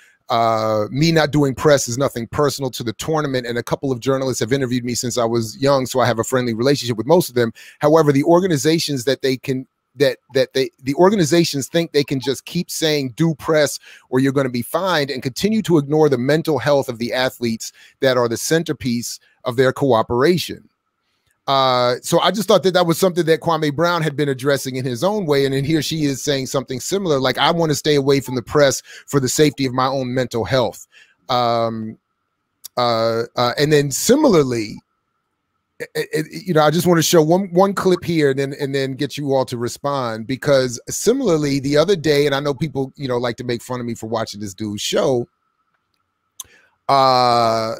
Me not doing press is nothing personal to the tournament, and a couple of journalists have interviewed me since I was young, so I have a friendly relationship with most of them. However, the organizations the organizations think they can just keep saying do press or you're going to be fined, and continue to ignore the mental health of the athletes that are the centerpiece of their cooperation. So I just thought that was something that Kwame Brown had been addressing in his own way. And then here she is saying something similar, like, I want to stay away from the press for the safety of my own mental health. And then similarly, you know, I just want to show one clip here and then get you all to respond, because similarly the other day, and I know people, you know, like to make fun of me for watching this dude's show, Matt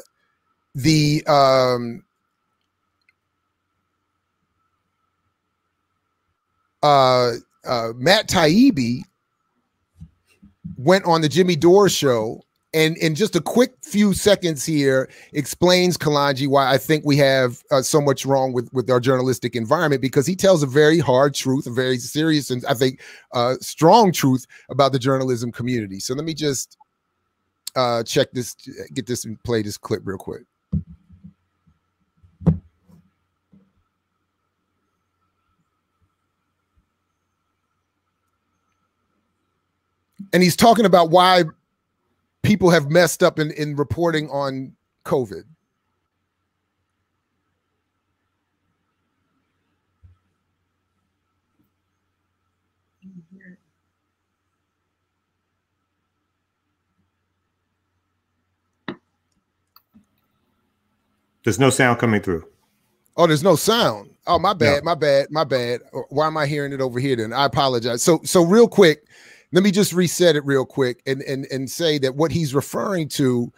Taibbi went on the Jimmy Dore show, and in just a quick few seconds here explains, Kalonji, why I think we have so much wrong with our journalistic environment, because he tells a very hard truth, a very serious and I think strong truth about the journalism community. So let me just check this, get this and play this clip real quick. And he's talking about why people have messed up in reporting on COVID. There's no sound coming through. Oh, there's no sound. Oh, my bad, my bad, my bad. Why am I hearing it over here then? I apologize. So real quick, let me just reset it real quick and say that what he's referring to,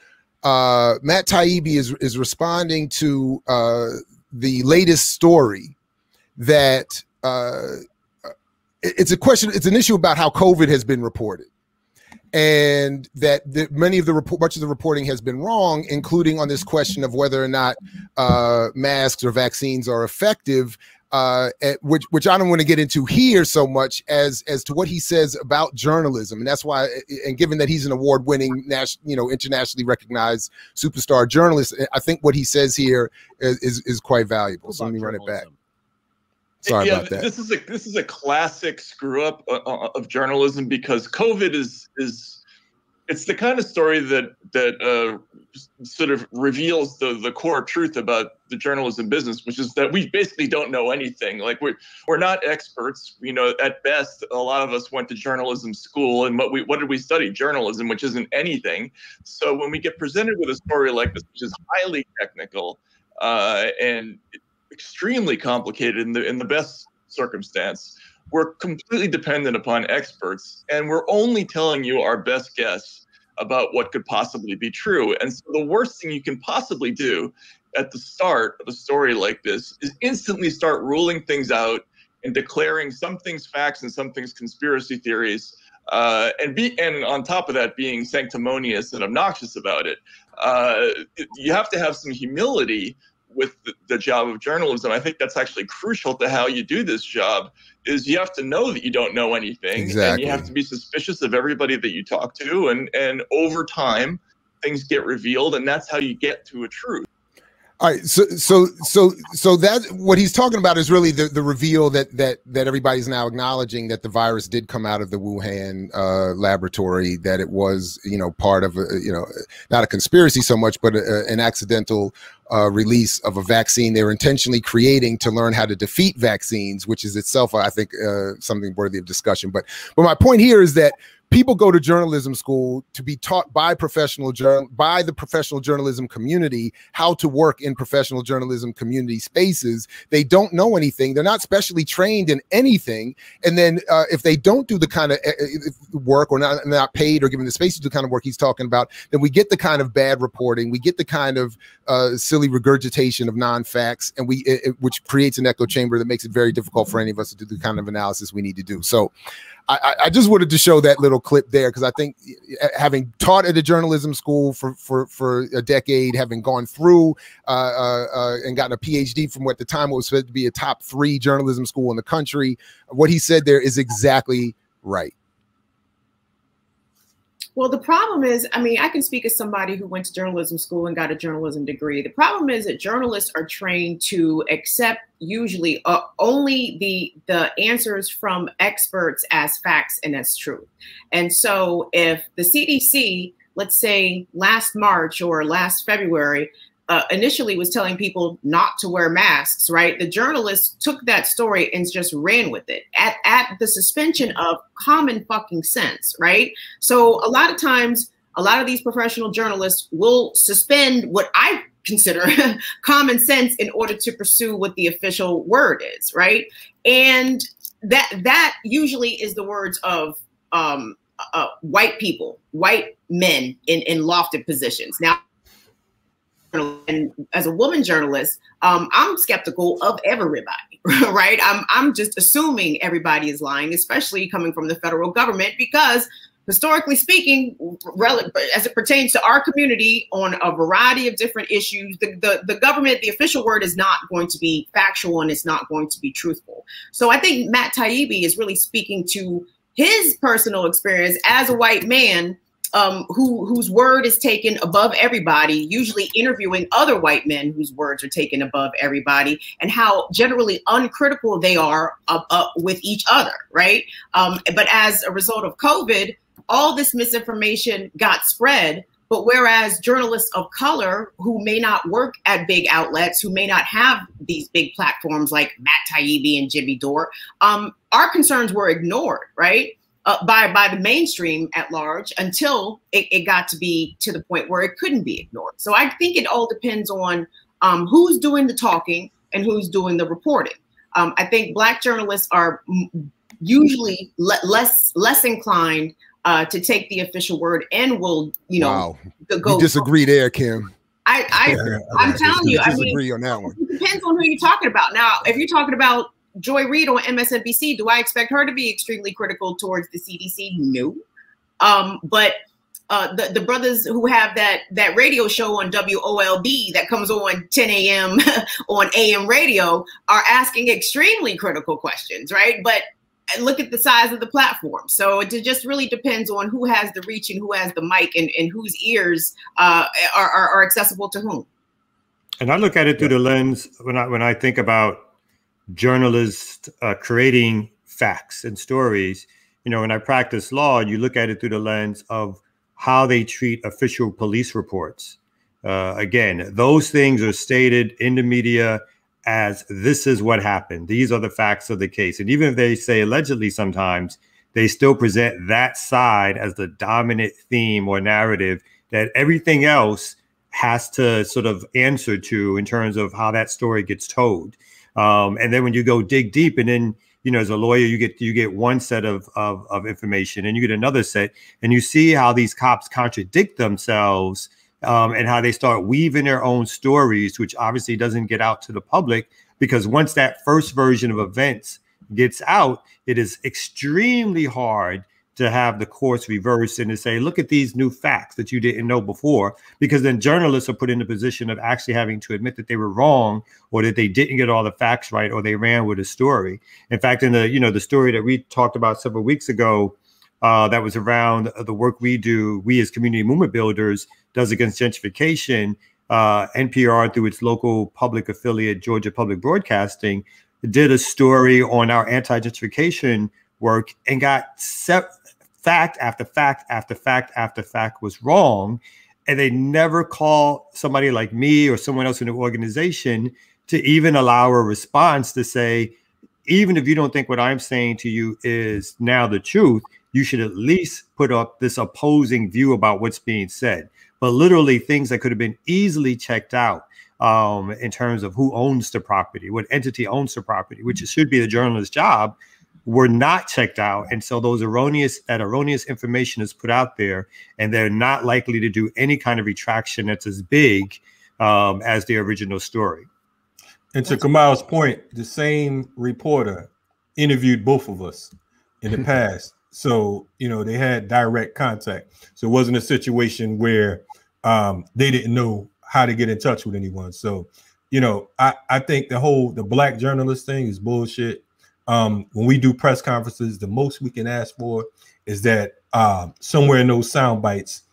Matt Taibbi is responding to the latest story that it's a question, it's an issue about how COVID has been reported. And that much of the reporting has been wrong, including on this question of whether or not masks or vaccines are effective, which I don't want to get into here so much as to what he says about journalism. And that's why, and given that he's an award-winning, internationally recognized superstar journalist, I think what he says here is quite valuable. So let me run it back. Sorry about that. This is a classic screw up of journalism, because COVID it's the kind of story that sort of reveals the core truth about the journalism business, which is that we basically don't know anything. Like we're not experts. At best, a lot of us went to journalism school, and what did we study? Journalism, which isn't anything. So when we get presented with a story like this, which is highly technical and extremely complicated in the best circumstance, we're completely dependent upon experts, and we're only telling you our best guess about what could possibly be true. And so the worst thing you can possibly do at the start of a story like this is instantly start ruling things out and declaring some things facts and some things conspiracy theories, and on top of that being sanctimonious and obnoxious about it. You have to have some humility with the job of journalism. I think that's actually crucial to how you do this job, is you have to know that you don't know anything. Exactly. And you have to be suspicious of everybody that you talk to. And over time, things get revealed, and that's how you get to a truth. All right, so that what he's talking about is really the reveal that everybody's now acknowledging, that the virus did come out of the Wuhan laboratory, that it was part of not a conspiracy so much, but an accidental release of a vaccine they were intentionally creating to learn how to defeat vaccines, which is itself, I think, something worthy of discussion. But my point here is that people go to journalism school to be taught by the professional journalism community how to work in professional journalism community spaces. They don't know anything. They're not specially trained in anything. And then if they don't do the kind of work, or not paid or given the space to do the kind of work he's talking about, then we get the kind of bad reporting. We get the kind of silly regurgitation of non-facts, and which creates an echo chamber that makes it very difficult for any of us to do the kind of analysis we need to do. So I just wanted to show that little clip there, because I think, having taught at a journalism school for a decade, having gone through and gotten a PhD from what at the time was said to be a top 3 journalism school in the country, what he said there is exactly right. Well, the problem is, I can speak as somebody who went to journalism school and got a journalism degree. The problem is that journalists are trained to accept usually only the answers from experts as facts and as truth. And so if the CDC, let's say last March or last February, initially was telling people not to wear masks, right? The journalists took that story and just ran with it at the suspension of common fucking sense, right? So a lot of times, a lot of these professional journalists will suspend what I consider common sense in order to pursue what the official word is, right? And that usually is the words of white people, white men in lofted positions. Now, and as a woman journalist, I'm skeptical of everybody, right? I'm just assuming everybody is lying, especially coming from the federal government, because historically speaking, as it pertains to our community on a variety of different issues, the government, the official word is not going to be factual, and it's not going to be truthful. So I think Matt Taibbi is really speaking to his personal experience as a white man, whose word is taken above everybody, usually interviewing other white men whose words are taken above everybody, and how generally uncritical they are with each other, right? But as a result of COVID, all this misinformation got spread. But whereas journalists of color who may not work at big outlets, who may not have these big platforms like Matt Taibbi and Jimmy Dore, our concerns were ignored, right? By the mainstream at large, until it got to be to the point where it couldn't be ignored. So I think it all depends on who's doing the talking and who's doing the reporting. I think Black journalists are usually less inclined to take the official word and will, you know, go. You disagree there, Kim. I'm telling you, I disagree on that one. It depends on who you're talking about. Now, if you're talking about Joy Reid on MSNBC, do I expect her to be extremely critical towards the CDC? No. But the brothers who have that radio show on WOLB that comes on 10 a.m. on AM radio are asking extremely critical questions, right? But look at the size of the platform. So it just really depends on who has the reach and who has the mic and whose ears are accessible to whom. And I look at it through the lens when I think about journalists creating facts and stories. You know, when I practice law, you look at it through the lens of how they treat official police reports. Again, those things are stated in the media as this is what happened. These are the facts of the case. And even if they say allegedly sometimes, they still present that side as the dominant theme or narrative that everything else has to sort of answer to in terms of how that story gets told. And then when you go dig deep, and then, you know, as a lawyer, you get one set of information and you get another set, and you see how these cops contradict themselves, and how they start weaving their own stories, which obviously doesn't get out to the public, because once that first version of events gets out, it is extremely hard to have the course reversed and to say, look at these new facts that you didn't know before, because then journalists are put in the position of actually having to admit that they were wrong, or that they didn't get all the facts right, or they ran with a story. In fact, in the story that we talked about several weeks ago, that was around the work we do, we as community movement builders, does against gentrification. NPR, through its local public affiliate, Georgia Public Broadcasting, did a story on our anti-gentrification work and got fact after fact after fact after fact was wrong. And they never call somebody like me or someone else in the organization to even allow a response to say, even if you don't think what I'm saying to you is now the truth, you should at least put up this opposing view about what's being said. But literally things that could have been easily checked out in terms of who owns the property, what entity owns the property, which should be the journalist's job, were not checked out. And so that erroneous information is put out there, and they're not likely to do any kind of retraction that's as big as the original story. And to Kamal's point, the same reporter interviewed both of us in the past. So, you know, they had direct contact. So it wasn't a situation where they didn't know how to get in touch with anyone. So, you know, I think the Black journalist thing is bullshit. When we do press conferences, the most we can ask for is that somewhere in those sound bites,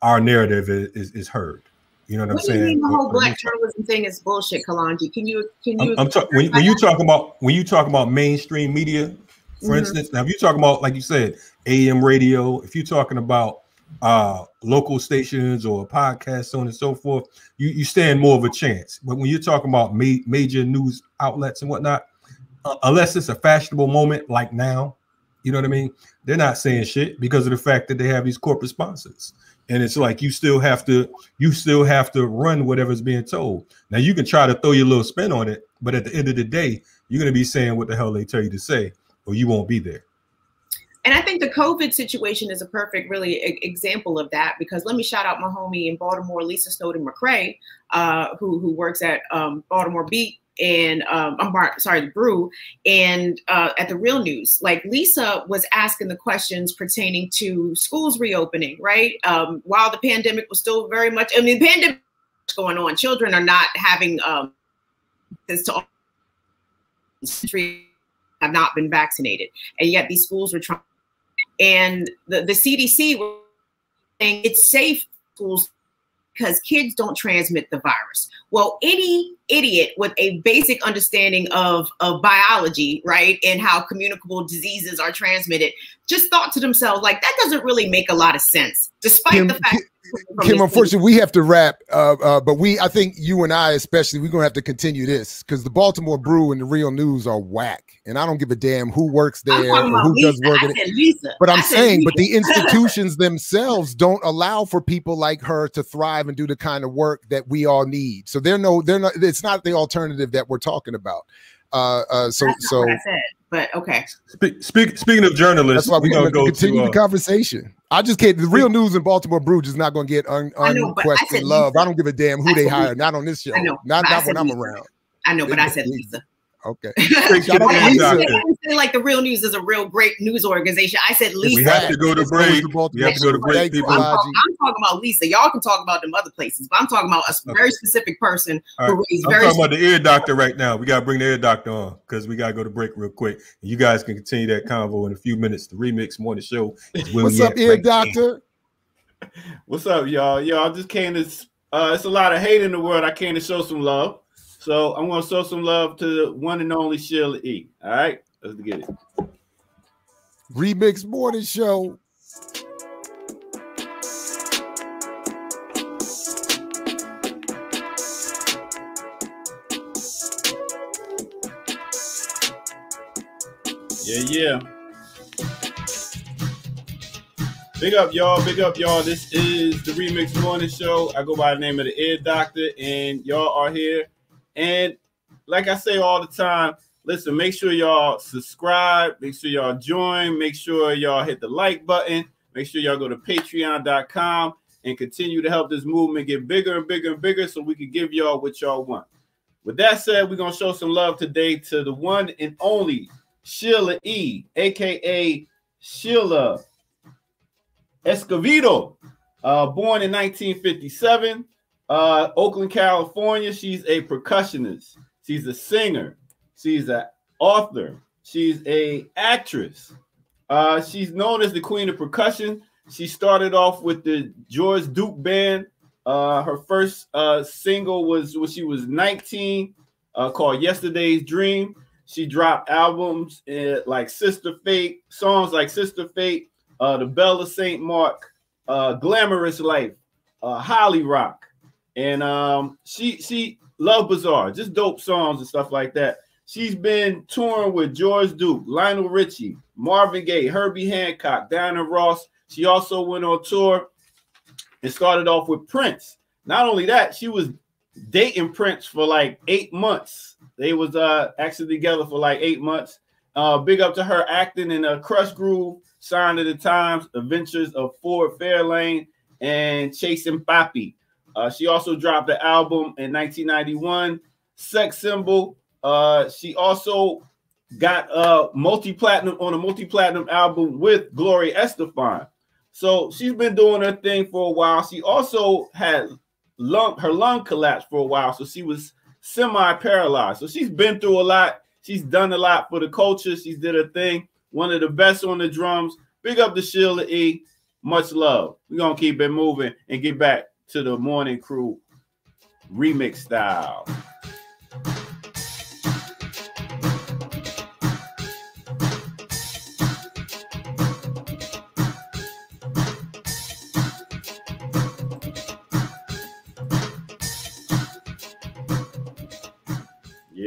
our narrative is heard. You know what I'm saying? You mean the whole Black journalism thing is bullshit, Kalanji? Can you? When you talk about mainstream media, for instance, now if you're talking about, like you said, AM radio, if you're talking about local stations or podcasts, so on and so forth, you stand more of a chance. But when you're talking about major news outlets and whatnot, unless it's a fashionable moment like now, you know what I mean? They're not saying shit because of the fact that they have these corporate sponsors. And it's like you still have to run whatever's being told. Now you can try to throw your little spin on it, but at the end of the day, you're going to be saying what the hell they tell you to say, or you won't be there. And I think the COVID situation is a perfect, really, example of that, because let me shout out my homie in Baltimore, Lisa Snowden-McCrae, who works at Baltimore Beat and the Brew, and at the Real News. Like, Lisa was asking the questions pertaining to schools reopening, right? While the pandemic was still very much, the pandemic was going on. Children are not having this to have not been vaccinated, and yet these schools were trying. And the CDC was saying it's safe schools because kids don't transmit the virus. Well, any idiot with a basic understanding of biology, right, and how communicable diseases are transmitted, just thought to themselves, like, that doesn't really make a lot of sense, despite the fact Kim, unfortunately, we have to wrap. But I think you and I, especially, we're gonna have to continue this because the Baltimore Brew and the Real News are whack, and I don't give a damn who works there or who does work in it. But I'm saying, but the institutions themselves don't allow for people like her to thrive and do the kind of work that we all need. So they're not. It's not the alternative that we're talking about. So what I said, but okay. Speaking of journalists, that's why we're going to continue the conversation. I just can't. The Real News and Baltimore Brew is not going to get unquestioned love. I don't give a damn who they hire. Not on this show. Not when I'm around. I know, but I said Lisa. Okay. I didn't say like the Real News is a real great news organization. I said Lisa. We have to go to break. We have to go to break. I'm talking about Lisa. Y'all can talk about them other places, but I'm talking about a very specific person who is very. I'm talking about the ear doctor right now. We got to bring the ear doctor on because we got to go to break real quick. And you guys can continue that convo in a few minutes. The Remix Morning Show is where What's up, ear doctor? What's up, y'all? Yo, I just came to. It's a lot of hate in the world. I came to show some love. So I'm going to show some love to the one and only Sheila E. All right, let's get it. Remix Morning Show. Yeah. Big up, y'all. Big up, y'all. This is the Remix Morning Show. I go by the name of the Ear Doctor, and y'all are here. And like I say all the time, listen, make sure y'all subscribe, make sure y'all join, make sure y'all hit the like button, make sure y'all go to patreon.com and continue to help this movement get bigger and bigger and bigger so we can give y'all what y'all want. With that said, we're going to show some love today to the one and only Sheila E, a.k.a. Sheila Escovedo, born in 1957. Oakland, California. She's a percussionist. She's a singer. She's an author. She's a actress. She's known as the Queen of Percussion. She started off with the George Duke Band. Her first single was when she was 19, called Yesterday's Dream. She dropped albums like Sister Fate, songs like Sister Fate, The Belle of St. Mark, Glamorous Life, Holly Rock. And she Love Bazaar, just dope songs and stuff like that. She's been touring with George Duke, Lionel Richie, Marvin Gaye, Herbie Hancock, Diana Ross. She also went on tour and started off with Prince. Not only that, she was dating Prince for like 8 months. They was actually together for like 8 months. Big up to her acting in Crush Groove, Sign of the Times, Adventures of Ford Fairlane, and Chasing Papi. She also dropped the album in 1991, Sex Symbol. She also got multi-platinum on a multi-platinum album with Gloria Estefan. So she's been doing her thing for a while. She also had her lung collapsed for a while, so she was semi-paralyzed. So she's been through a lot. She's done a lot for the culture. She's did her thing. One of the best on the drums. Big up to Sheila E. Much love. We're going to keep it moving and get back to the morning crew remix style.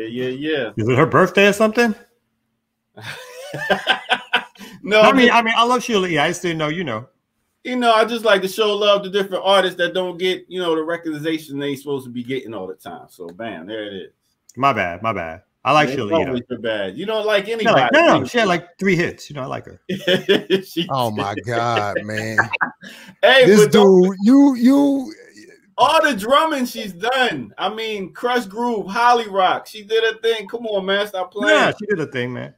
Yeah. Is it her birthday or something? No, I mean, I love Sheila E. I just didn't know, I just like to show love to different artists that don't get, the recognition they supposed to be getting all the time. So, bam, there it is. My bad. I like Sheila E. You're bad. You don't like anybody. No, she had like 3 hits. I like her. Oh my God, man! Hey, this dude, you. All the drumming she's done. I mean, Crush Groove, Holly Rock. She did her thing. Come on, man. Stop playing. Yeah, she did her thing, man.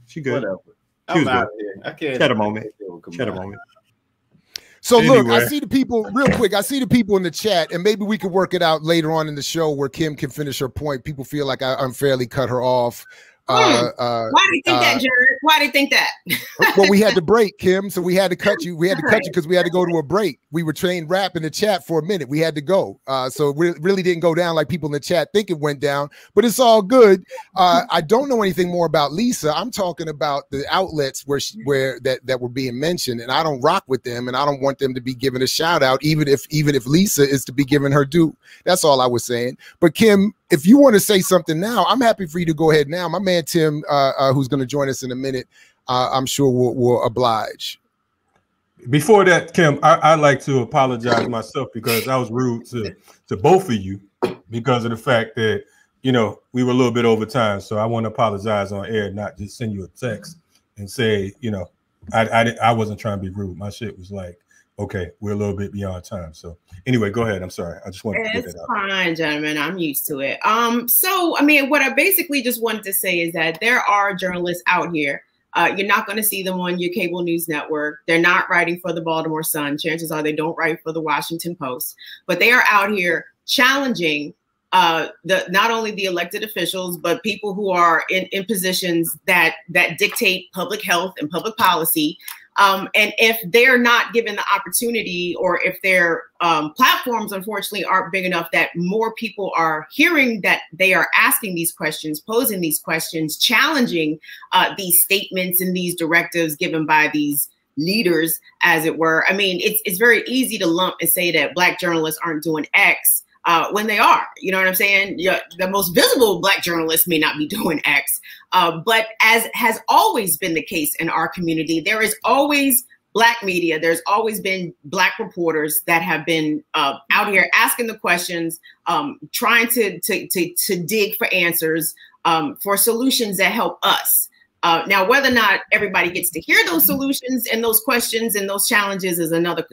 She good. Whatever. I'm out of here. I can't. She had a moment. So look, I see the people real quick. I see the people in the chat, and maybe we can work it out later on in the show where Kim can finish her point. People feel like I unfairly cut her off. Why do you think that, Jared? Why do you think that? Well, we had to break, Kim, so we had to cut you. We had to cut you because we had to go to a break. We were trained rap in the chat for a minute. We had to go. So it really didn't go down like people in the chat think it went down, but it's all good. I don't know anything more about Lisa. I'm talking about the outlets where that were being mentioned, and I don't rock with them, and I don't want them to be given a shout out, even if Lisa is to be given her due. That's all I was saying. But Kim, if you want to say something now, I'm happy for you to go ahead now. My man Tim, who's going to join us in a minute, I'm sure will oblige. Before that, Kim, I'd like to apologize myself because I was rude to both of you because of the fact that, you know, we were a little bit over time. So I want to apologize on air, not just send you a text and say, you know, I wasn't trying to be rude. My shit was like, okay, we're a little bit beyond time. So anyway, go ahead. I'm sorry. I just wanted to get that out. It's fine, gentlemen. I'm used to it. So, I mean, what I basically just wanted to say is that there are journalists out here. You're not going to see them on your cable news network. They're not writing for the Baltimore Sun. Chances are they don't write for the Washington Post. But they are out here challenging not only the elected officials, but people who are in positions that dictate public health and public policy. And if they're not given the opportunity, or if their platforms, unfortunately, aren't big enough that more people are hearing that they are asking these questions, posing these questions, challenging these statements and these directives given by these leaders, as it were. I mean, it's very easy to lump and say that Black journalists aren't doing X when they are. You know what I'm saying? The most visible Black journalists may not be doing X. But as has always been the case in our community, there is always Black media. There's always been Black reporters that have been out here asking the questions, trying to dig for answers, for solutions that help us. Now, whether or not everybody gets to hear those solutions and those questions and those challenges is another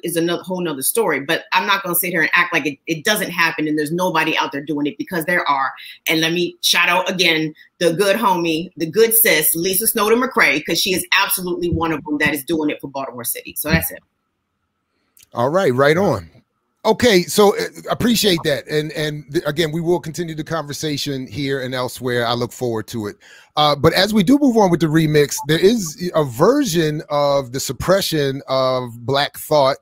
whole nother story. But I'm not going to sit here and act like it doesn't happen and there's nobody out there doing it, because there are. And let me shout out again the good homie, the good sis, Lisa Snowden McCrae, because she is absolutely one of them that is doing it for Baltimore City. So that's it. All right, right on. Okay, so appreciate that. And again, we will continue the conversation here and elsewhere. I look forward to it. But as we do move on with the remix, there is a version of the suppression of Black thought,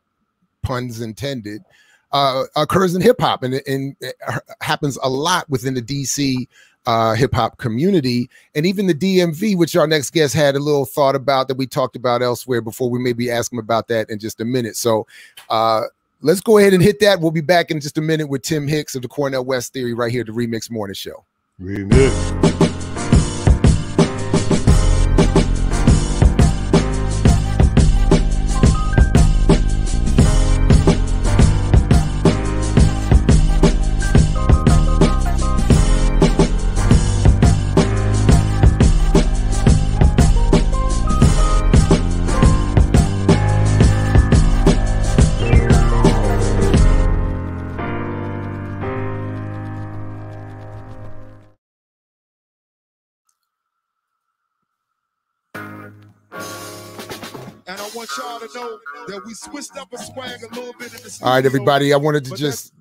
puns intended, occurs in hip hop, and it happens a lot within the DC hip hop community, and even the DMV, which our next guest had a little thought about that we talked about elsewhere before. We maybe ask him about that in just a minute. So let's go ahead and hit that. We'll be back in just a minute with Tim Hicks of the Cornell West Theory right here at the Remix Morning Show. Remix. And I want y'all to know that we switched up a swag a little bit in the studio. All right, everybody. I wanted to just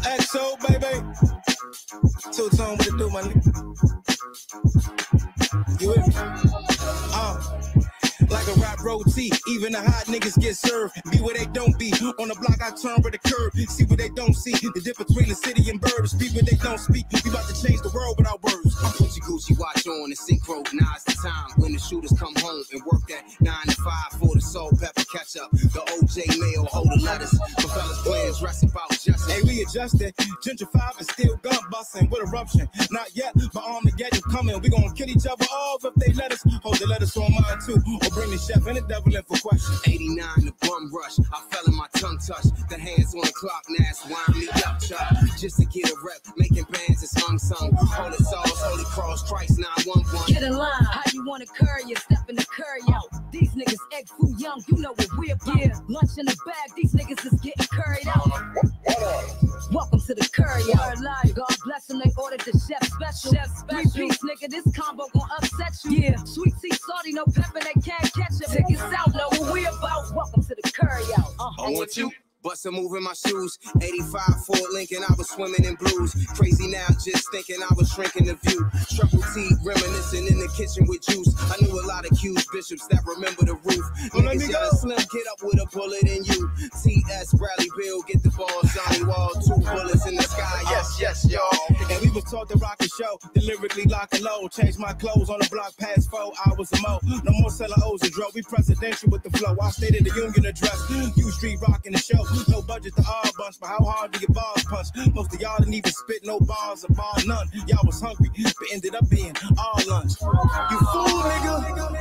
XO, baby. Two-tone, what it do, my nigga? You with me? Like a rap roti, even the hot niggas get served. Be where they don't be. On the block, I turn with the curb. See what they don't see. The difference between the city and burbs. Speak what they don't speak. We about to change the world without words. Gucci watch on and synchronize the time when the shooters come home and work that 9 to 5 for the soul pepper catch up. The OJ mail hold the letters. For fellas playing dress about justice. Hey, we adjusted. Gentrified and still gun busting with eruption. Not yet, but Armageddon coming. We gonna kill each other off if they let us. Hold the letters on mine too. Or bring the chef and the devil in for question. 89, the bum rush. I fell in my tongue touch. The hands on the clock, Nash wind me up, chop. Just to get a rep, making bands is unsung. Holy sauce, holy cross, Christ 911. Get in line, how you wanna curry you, step in the curry out. These niggas egg food young, you know what we're about. Yeah, lunch in the bag, these niggas is getting curried out. Welcome to the curry out. God bless them, they ordered the chef special. Three-piece, nigga, this combo gon' upset you. Yeah, sweet tea, salty, no pepper, they can't catch it. Take it out, know what we about. Welcome to the curry out. I want you. Bust a move in my shoes, 85 Ford Lincoln, I was swimming in blues. Crazy now, just thinking I was shrinking the view. Triple T, reminiscing in the kitchen with juice. I knew a lot of Q's bishops that remember the roof. Niggas yelling slim, get up with a bullet in you. T.S. Bradley Bill, get the ball, Johnny Wall, 2 bullets in the sky, yes, y'all. And we was taught to rock a show, to lyrically lock and load. Change my clothes on the block past 4 hours a mo. No more selling O's and dro, we presidential with the flow. I stated the union address, U Street rocking the show. No budget to all bunch, but how hard do your balls punch? Most of y'all didn't even spit no bars or bar none. Y'all was hungry, but ended up being all lunch. You fool, nigga.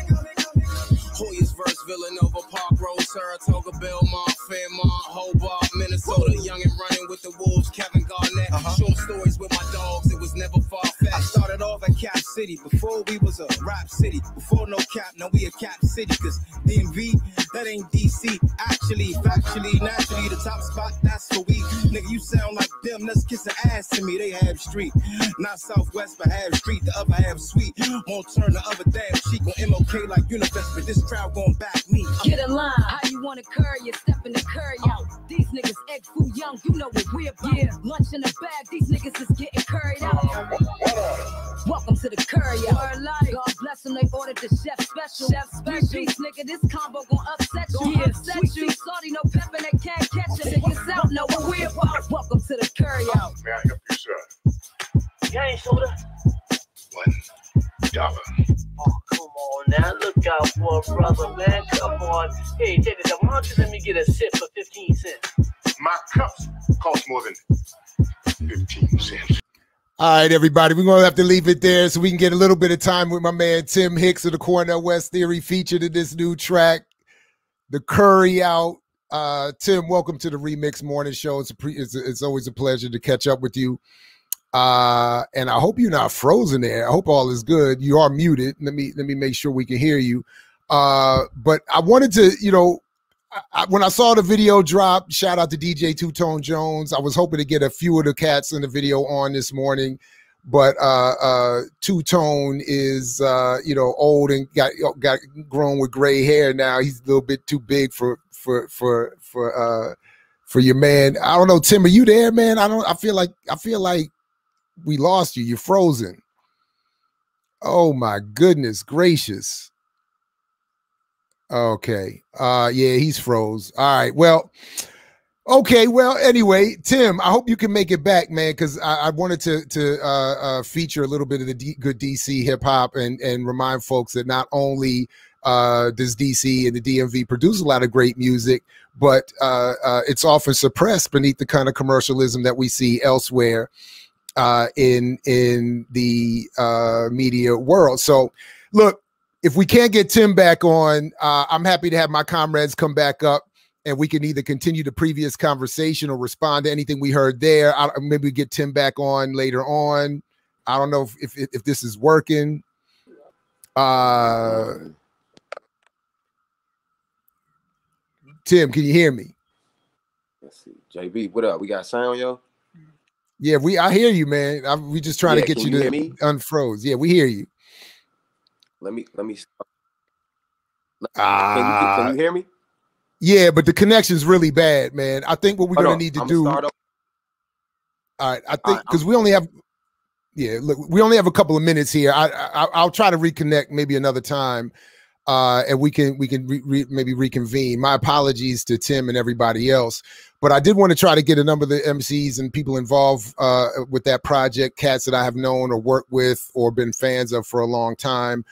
Hoyas verse Villanova, Park Road, Saratoga, Belmont, Fairmont, Hobart, Minnesota. Young and running with the Wolves, Kevin Garnett. Short stories with my dogs, it was never far-fetched. I started off at Cap City, before we was a rap city. Before no cap, now we a Cap City, cause DMV, that ain't DC. Actually, factually, naturally, the top spot, that's for we. Nigga, you sound like them, let's kiss the ass to me. They have street, not Southwest, but have street, the other half sweet. Won't turn the other damn cheek on MOK like Univest, but this crowd gon' back me. Get in line, how you wanna curry, you step in the curry out. These niggas egg food young, you know what we're about. Yeah, lunch in the bag, these niggas is getting curried out. Welcome to the curry out. God bless them, they ordered the chef special. Three-piece, nigga, this combo gon' upset you. Yeah, sweet tea, salty, no pepper, they can't catch it. Niggas out, know what we're about. Welcome to the curry out. May I help you, sir? You ain't soda. $1. Oh, come on now. Look out for a brother, man. Come on. Hey, take it. Why don't you let me get a sip for 15 cents? My cups cost more than 15 cents. All right, everybody, we're going to have to leave it there so we can get a little bit of time with my man Tim Hicks of the Cornell West Theory, featured in this new track, The Curry Out. Tim, welcome to the Remix Morning Show. It's always a pleasure to catch up with you. And I hope you're not frozen there. I hope all is good. You are muted. Let me make sure we can hear you. But I wanted to, when I saw the video drop, shout out to DJ Two Tone Jones. I was hoping to get a few of the cats in the video on this morning, but Two Tone is old and got grown with gray hair now. He's a little bit too big for your man. I don't know, Tim, are you there, man? I feel like we lost you. You're frozen. Oh my goodness gracious. Okay. Yeah, he's froze. All right. Well, okay. Well, anyway, Tim, I hope you can make it back, man, because I wanted to feature a little bit of the good DC hip hop and remind folks that not only does DC and the DMV produce a lot of great music, but it's often suppressed beneath the kind of commercialism that we see elsewhere in the media world. So, look. If we can't get Tim back on, I'm happy to have my comrades come back up and we can either continue the previous conversation or respond to anything we heard there. Maybe get Tim back on later on. I don't know if this is working. Tim, can you hear me? Let's see. JB, what up? We got sound, yo? Yeah, I hear you, man. We just trying to get you to unfroze. Yeah, we hear you. Let me can you hear me? Yeah, but the connection's really bad, man. I think what we're going to need to do. All right, I think because we only have, look, we only have a couple of minutes here. I'll try to reconnect maybe another time, and we can maybe reconvene. My apologies to Tim and everybody else, but I did want to try to get a number of the MCs and people involved with that project, cats that I have known or worked with or been fans of for a long time.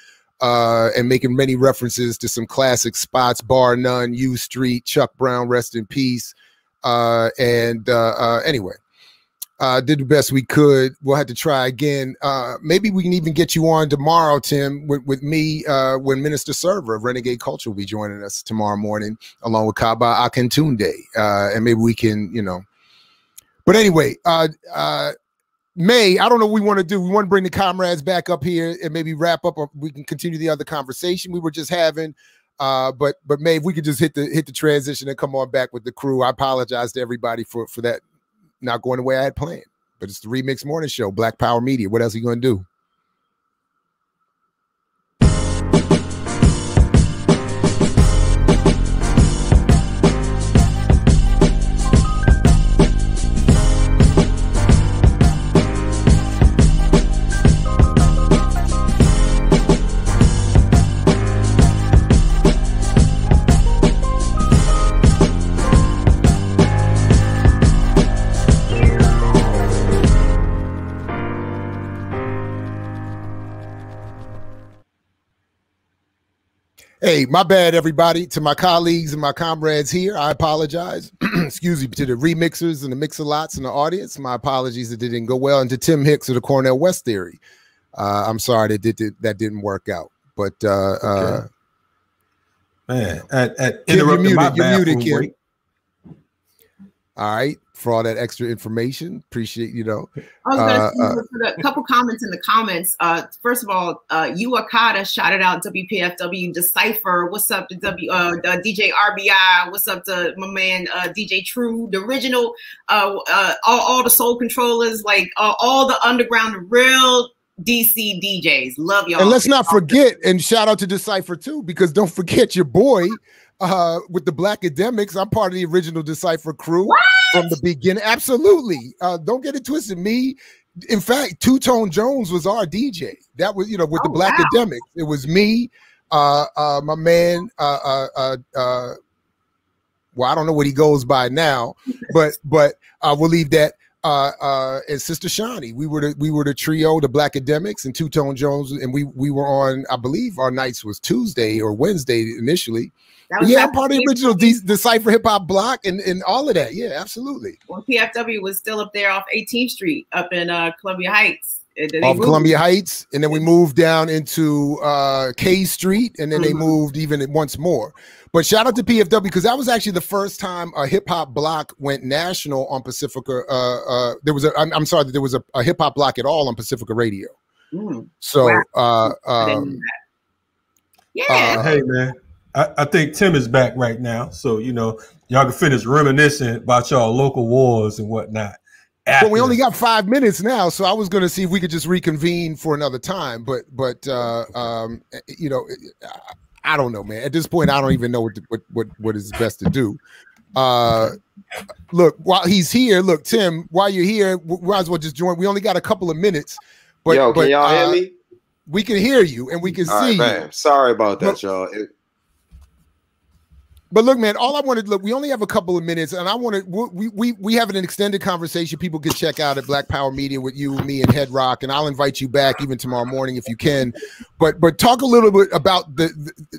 And making many references to some classic spots, bar none, U Street, Chuck Brown, rest in peace. Anyway, did the best we could. We'll have to try again. Maybe we can even get you on tomorrow, Tim, with me when Minister Server of Renegade Culture will be joining us tomorrow morning, along with Kaba Akintunde. And maybe we can, But anyway, May, I don't know what we want to do. We want to bring the comrades back up here and maybe wrap up, or we can continue the other conversation we were just having. But May, if we could just hit the transition and come on back with the crew. I apologize to everybody for that not going the way I had planned. But it's the Remix Morning Show, Black Power Media. What else are you going to do? Hey, my bad, everybody. To my colleagues and my comrades here, I apologize. Excuse me, to the remixers and the mix-a-lots in the audience, my apologies that it didn't go well. And to Tim Hicks of the Cornell West Theory, I'm sorry that didn't work out. But okay. Man, at Kim, interrupting my you're muted, Kim. break. All right, for all that extra information, appreciate I was going to put a couple comments in the comments. First of all, Okada shouted out WPFW Decipher. What's up to DJ RBI? What's up to my man DJ True, the original, all the Soul Controllers, like all the underground, real DC DJs. Love y'all. And let's not forget, and shout out to Decipher too, because don't forget your boy with the Black Academics. I'm part of the original Decipher crew from the beginning. Absolutely. Don't get it twisted. Me, in fact, Two Tone Jones was our DJ. That was, with the Black Academics. It was me, my man, well, I don't know what he goes by now, but we'll leave that. And Sister Shawnee, we were the trio, the Black Academics, and Two Tone Jones, and we were on. I believe our nights was Tuesday or Wednesday initially. Yeah, I'm part of the original Decipher Hip Hop Block and all of that. Yeah, absolutely. Well, PFW was still up there off 18th Street, up in Columbia Heights. Off Columbia Heights, and then we moved down into K Street, and then they moved even once more. But shout out to PFW, because that was actually the first time a hip hop block went national on Pacifica. There was a hip hop block at all on Pacifica Radio. So, hey man, I think Tim is back right now, so y'all can finish reminiscing about y'all local wars and whatnot. But we only got 5 minutes now, so I was going to see if we could just reconvene for another time. But I don't know, man. At this point, I don't even know what is best to do. Look, while he's here, look, Tim, while you're here, we might as well just join. We only got a couple of minutes. But, can y'all hear me? We can hear you and we can see you. Sorry about that, y'all. But look, man, we only have a couple of minutes, and I wanted, we have an extended conversation people can check out at Black Power Media with you, me, and Head Rock, and I'll invite you back even tomorrow morning if you can. But talk a little bit about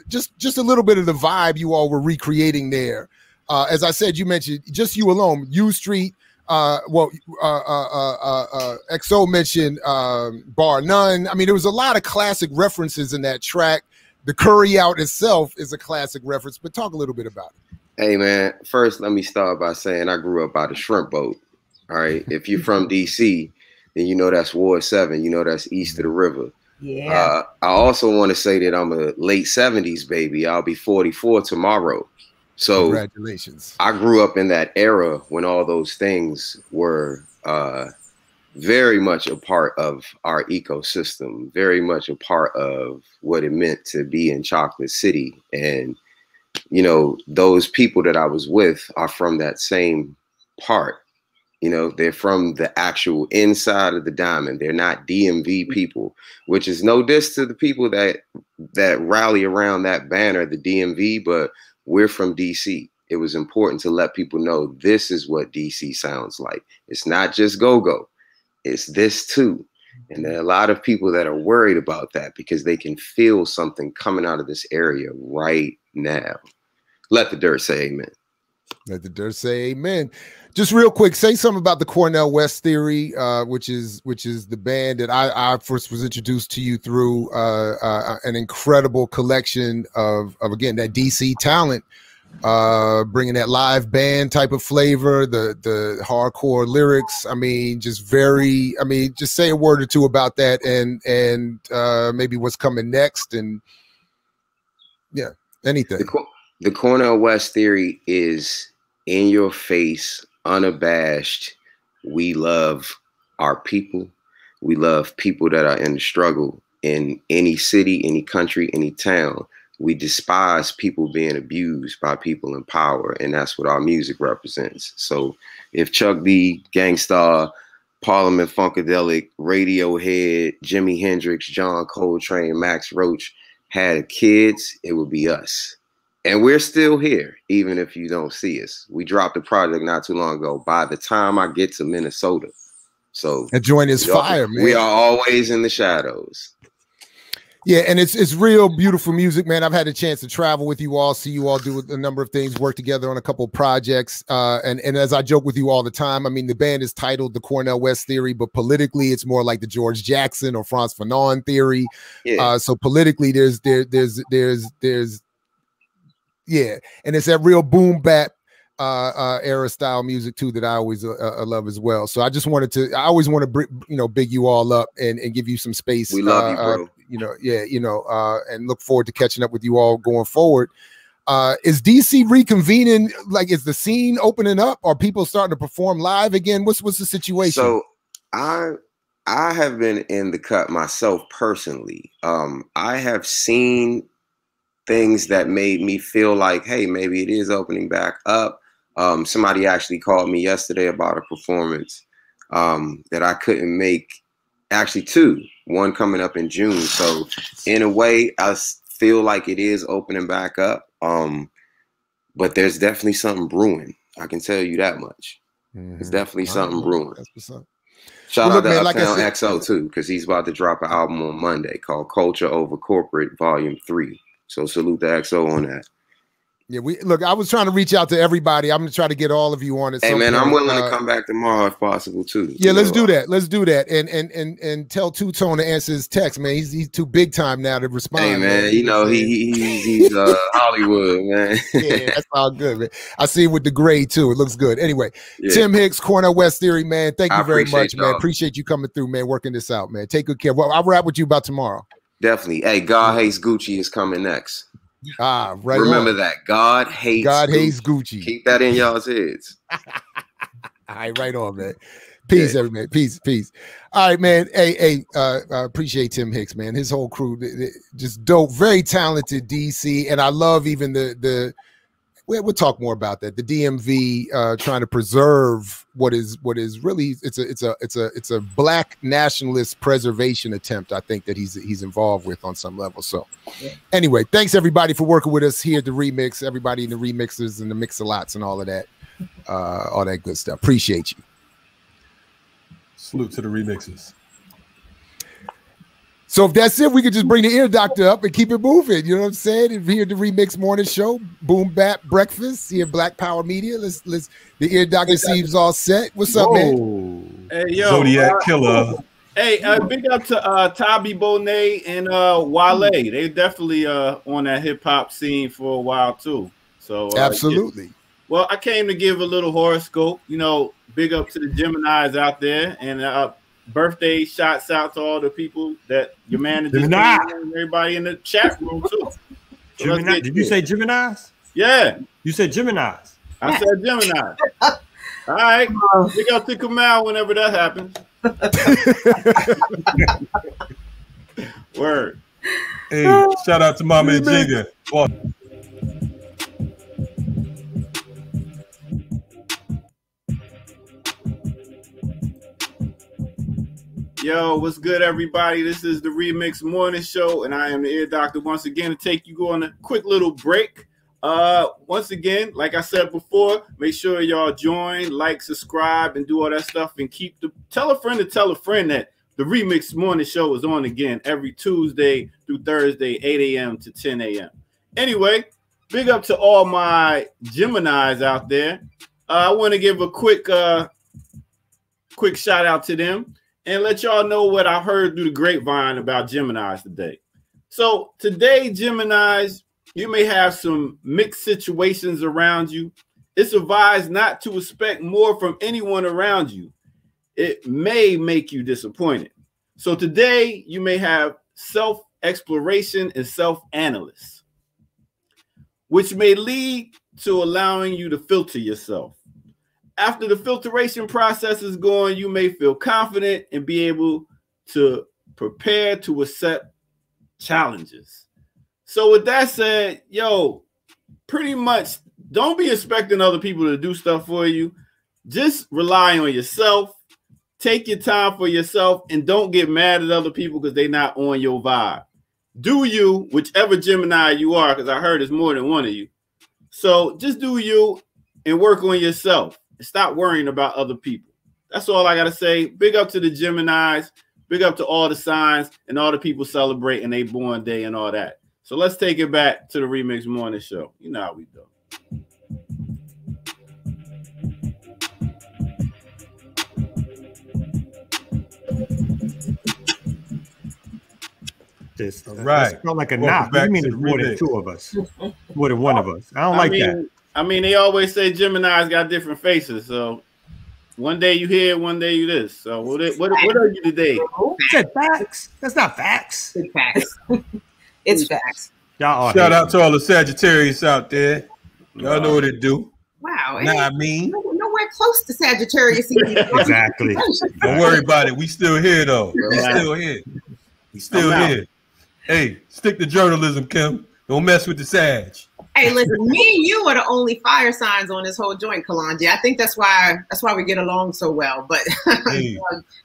just a little bit of the vibe you all were recreating there. As I said, you mentioned just you alone, U Street. XO mentioned Bar None. I mean, there was a lot of classic references in that track. The Curry Out itself is a classic reference, but talk a little bit about it. Hey, man, first, let me start by saying I grew up by the shrimp boat. All right. If you're from D.C., then you know that's Ward 7. You know that's east of the river. Yeah. I also want to say that I'm a late 70s baby. I'll be 44 tomorrow. So congratulations. I grew up in that era when all those things were very much a part of our ecosystem, very much a part of what it meant to be in Chocolate City. And, those people that I was with are from that same part. They're from the actual inside of the diamond. They're not DMV people, which is no diss to the people that rally around that banner, the DMV, but we're from DC. It was important to let people know this is what DC sounds like. It's not just go-go. It's this too. And there are a lot of people that are worried about that because they can feel something coming out of this area right now. Let the dirt say amen. Let the dirt say amen. Just real quick, say something about the Cornell West Theory, which is the band that I first was introduced to you through, an incredible collection of again, that DC talent, bringing that live band type of flavor, the hardcore lyrics. Just say a word or two about that and maybe what's coming next, and yeah, anything. The Cornell West Theory is in your face, unabashed, we love our people. We love people that are in the struggle in any city, any country, any town. We despise people being abused by people in power, and that's what our music represents. So if Chuck D, Gang Starr, Parliament Funkadelic, Radiohead, Jimi Hendrix, John Coltrane, Max Roach had kids, it would be us. And we're still here, even if you don't see us. We dropped a project not too long ago. By the time I get to Minnesota, so that joint is fire, man. We are always in the shadows. Yeah, and it's real beautiful music, man. I've had a chance to travel with you all, see you all do a number of things, work together on a couple of projects. And as I joke with you all the time, I mean, the band is titled the Cornel West Theory, but politically it's more like the George Jackson or Frantz Fanon theory. Yeah. So politically there's yeah, and it's that real boom bap era style music too that I always love as well. So I just wanted to, I always want to big you all up and give you some space. We love you, bro. And look forward to catching up with you all going forward. Is DC reconvening? Like, is the scene opening up? Are people starting to perform live again? What's the situation? So I have been in the cut myself personally. I have seen things that made me feel like, hey, maybe it is opening back up. Somebody actually called me yesterday about a performance that I couldn't make. Actually, two. One coming up in June. So in a way, I feel like it is opening back up. But there's definitely something brewing. I can tell you that much. There's definitely something brewing. That's what's up. Shout out to Uptown XO too, because he's about to drop an album on Monday called Culture Over Corporate Volume 3. So salute the XO on that. Yeah, I was trying to reach out to everybody. I'm gonna try to get all of you on it. Hey man, I'm willing to come back tomorrow if possible too. Yeah, let's do that. Let's do that. And tell Two Tone to answer his text, man. He's too big time now to respond. Hey man, he's Hollywood, man. Yeah, that's all good, man. I see it with the gray too. It looks good. Anyway, yeah. Tim Hicks, Cornel West Theory, man. Thank you very much, man. Appreciate you coming through, man. Working this out, man. Take good care. Well, I'll wrap with you about tomorrow. Definitely. Hey, God Hates Gucci is coming next. Right. Remember that. God hates Gucci. Keep that in y'all's heads. All right, right on, man. Peace, everybody. Peace. All right, man. Hey, appreciate Tim Hicks, man. His whole crew, just dope, very talented DC, and I love even the. We'll talk more about that. The DMV trying to preserve what is really it's a black nationalist preservation attempt. I think that he's involved with on some level. So anyway, thanks everybody for working with us here at the Remix. Everybody in the remixers and the mix-a-lots and all of that, all that good stuff. Appreciate you. Salute to the remixers. So if that's it, we could just bring the ear doctor up and keep it moving. You know what I'm saying? And here at the Remix Morning Show, Boom Bap Breakfast here at Black Power Media. Let's the ear doctor seems all set. What's up, man? Hey, yo, Zodiac Killer. Hey, big up to Tabi Bonet and Wale. They definitely on that hip hop scene for a while too. So absolutely. Yeah. Well, I came to give a little horoscope. You know, big up to the Geminis out there, and birthday shots out to all the people that your man is and everybody in the chat room too. So Did you say Geminis? Yeah. You said Geminis. I said Gemini. All right. Big up to Kamal whenever that happens. Word. Hey, shout out to Mama and Jigga. Yo, what's good, everybody? This is the Remix Morning Show, and I am the ear doctor once again to take you on a quick little break. Once again, like I said before, make sure y'all join, like, subscribe, and do all that stuff, and tell a friend to tell a friend that the Remix Morning Show is on again every Tuesday through Thursday, 8 a.m. to 10 a.m. Anyway, big up to all my Geminis out there. I want to give a quick shout out to them and let y'all know what I heard through the grapevine about Geminis today. So today, Geminis, you may have some mixed situations around you. It's advised not to expect more from anyone around you. It may make you disappointed. So today, you may have self-exploration and self-analysis, which may lead to allowing you to filter yourself. after the filtration process is going, you may feel confident and be able to prepare to accept challenges. So with that said, yo, pretty much don't be expecting other people to do stuff for you. Just rely on yourself. Take your time for yourself and don't get mad at other people because they're not on your vibe. Do you, whichever Gemini you are, because I heard it's more than one of you. So just do you and work on yourself and stop worrying about other people. That's all I got to say. Big up to the Geminis. Big up to all the signs and all the people celebrating their born day and all that. So let's take it back to the Remix Morning Show. You know how we do. This, right. It's not like a knock. You mean there's more than two of us? More than one of us. I don't like that. I mean, they always say Gemini's got different faces. So one day you here, one day you this. So what are you today? You said facts. That's not facts. It's facts. It's facts. Y'all shout out to all the Sagittarius out there. Y'all know what it do. Wow. Nah, I mean, nowhere close to Sagittarius. Exactly. Don't worry about it. We still here though. We still here. We still here. Hey, stick to journalism, Kim. Don't mess with the Sag. Hey, listen, me and you are the only fire signs on this whole joint, Kalonji. I think that's why we get along so well. But hey,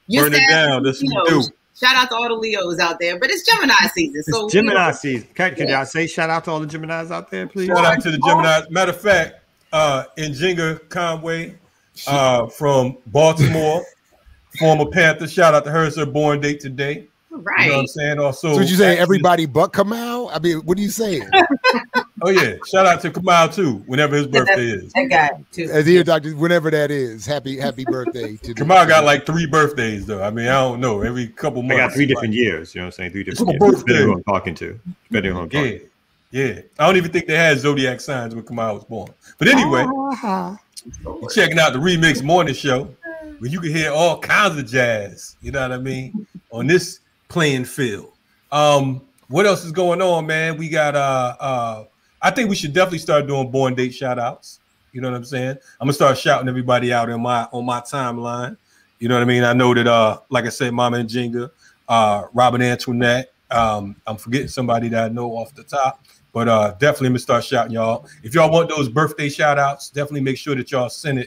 burn it down. That's what we do. Shout out to all the Leos out there, but it's Gemini season. So it's Gemini season. Can y'all say shout out to all the Geminis out there, please? Shout out to the Geminis. Matter of fact, Njinga Conway from Baltimore, former Panther. Shout out to her. It's her born date today. Right. You know what I'm saying? Also, so what you saying? Everybody but Kamal? I mean, what are you saying? Oh yeah, shout out to Kamal too. Whenever his birthday is. That guy too. As here, doctor, whenever that is, happy birthday to Kamal. Got like 3 birthdays though. I mean, I don't know. Every couple months. I got 3 different years. You know what I'm saying? 3 different years. Depending on who I'm talking to. Depending on who I'm talking to. Yeah. I don't even think they had zodiac signs when Kamal was born. But anyway, you're checking out the Remix Morning Show where you can hear all kinds of jazz. You know what I mean? On this playing field. What else is going on, man? We got I think we should definitely start doing born date shout outs. You know what I'm saying? I'm gonna start shouting everybody out on my timeline. You know what I mean? I know that like I said, Mama and Jinga, Robin Antoinette. I'm forgetting somebody that I know off the top, but definitely I'm gonna start shouting y'all. If y'all want those birthday shout outs, definitely make sure that y'all send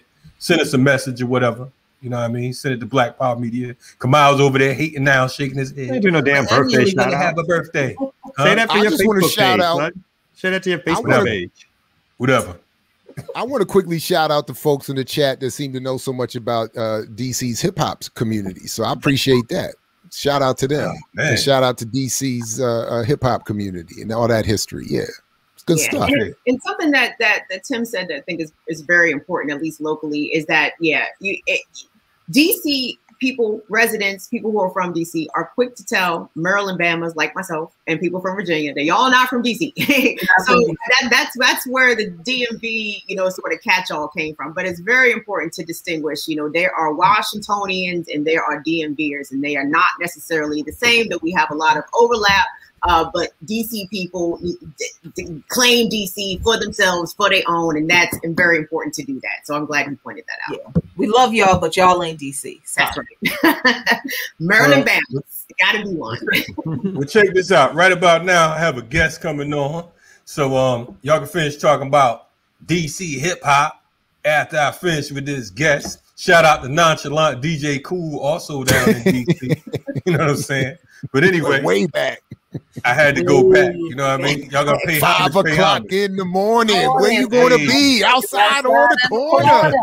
us a message or whatever. You know what I mean? Send it to Black Power Media. Kamal's over there hating now, shaking his head. Ain't do no damn birthday shout out. Have a birthday. Say that for your Facebook page. Out. Say that to your Facebook page. Whatever. I want to quickly shout out the folks in the chat that seem to know so much about DC's hip hop community. So I appreciate that. Shout out to them. And shout out to DC's hip hop community and all that history. Yeah. It's good stuff. And something that Tim said that I think is very important, at least locally, is that, DC people, residents, people who are from DC are quick to tell Maryland Bamas like myself and people from Virginia that y'all not from DC. So that's where the DMV, sort of catch-all came from. But it's very important to distinguish, there are Washingtonians and there are DMVers, and they are not necessarily the same, that we have a lot of overlap. But DC people claim DC for themselves, for their own, and that's very important to do that. So I'm glad you pointed that out. Yeah. We love y'all, but y'all ain't DC. That's right. Maryland Bams, gotta be one. Well, check this out. Right about now, I have a guest coming on. So y'all can finish talking about DC hip hop after I finish with this guest. Shout out to Nonchalant DJ Cool, also down in DC. You know what I'm saying? But anyway, way back. I had to go back. You know what I mean? Y'all gonna pay 5 o'clock in the morning. Where you gonna be? Outside on the corner.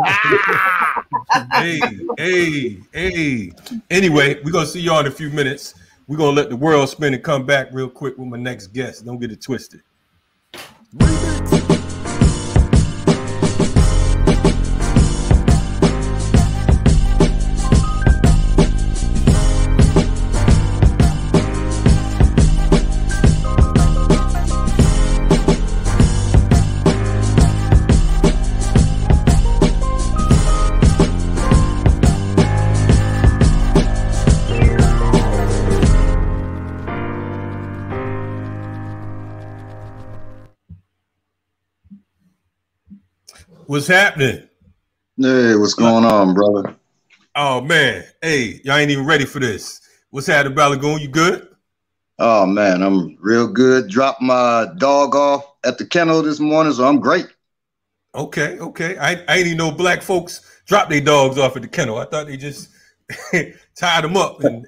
Hey. Anyway, we're gonna see y'all in a few minutes. We're gonna let the world spin and come back real quick with my next guest. Don't get it twisted. What's happening? Hey, what's going on, brother? Oh man, hey, y'all ain't even ready for this. What's happening, Balagoon? You good? Oh man, I'm real good. Dropped my dog off at the kennel this morning, so I'm great. Okay. I ain't even know black folks drop their dogs off at the kennel. I thought they just tied them up and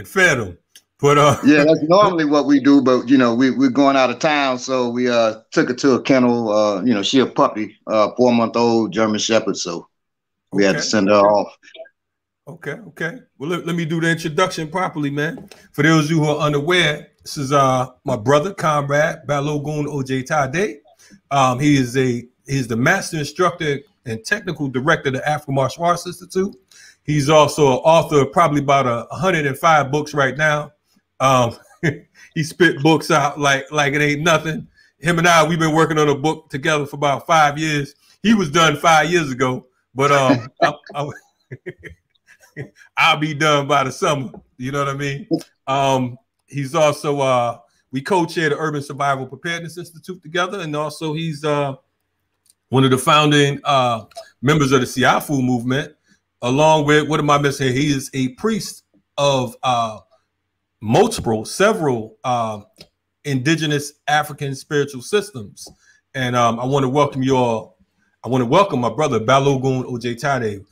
fed them. But yeah, that's normally what we do. But you know, we're going out of town, so we took her to a kennel. You know, she a puppy, 4-month-old German Shepherd, so we had to send her off. Okay. Well, let me do the introduction properly, man. For those of you who are unaware, this is my brother, comrade, Balogun OJ Tade. He's the master instructor and technical director of the African Martial Arts Institute. He's also an author of probably about 105 books right now. He spit books out like it ain't nothing. Him and we've been working on a book together for about 5 years. He was done 5 years ago, but I'll be done by the summer. You know what I mean? He's also we co-chair the Urban Survival Preparedness Institute together, and also he's one of the founding members of the Siafu movement. Along with, what am I missing? He is a priest of several indigenous African spiritual systems, and I want to welcome you all. I want to welcome my brother Balogun OJ Tade.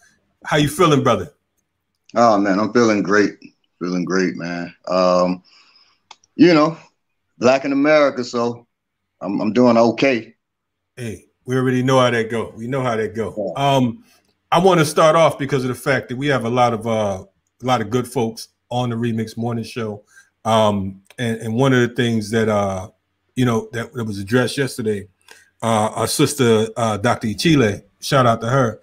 How you feeling, brother? Oh man, I'm feeling great. Feeling great, man. You know, Black in America, so I'm doing okay. Hey, we already know how that go. We know how that go. I want to start off because of the fact that we have a lot of good folks on the Remix Morning Show. And one of the things that that was addressed yesterday, our sister Dr. Sheila, shout out to her.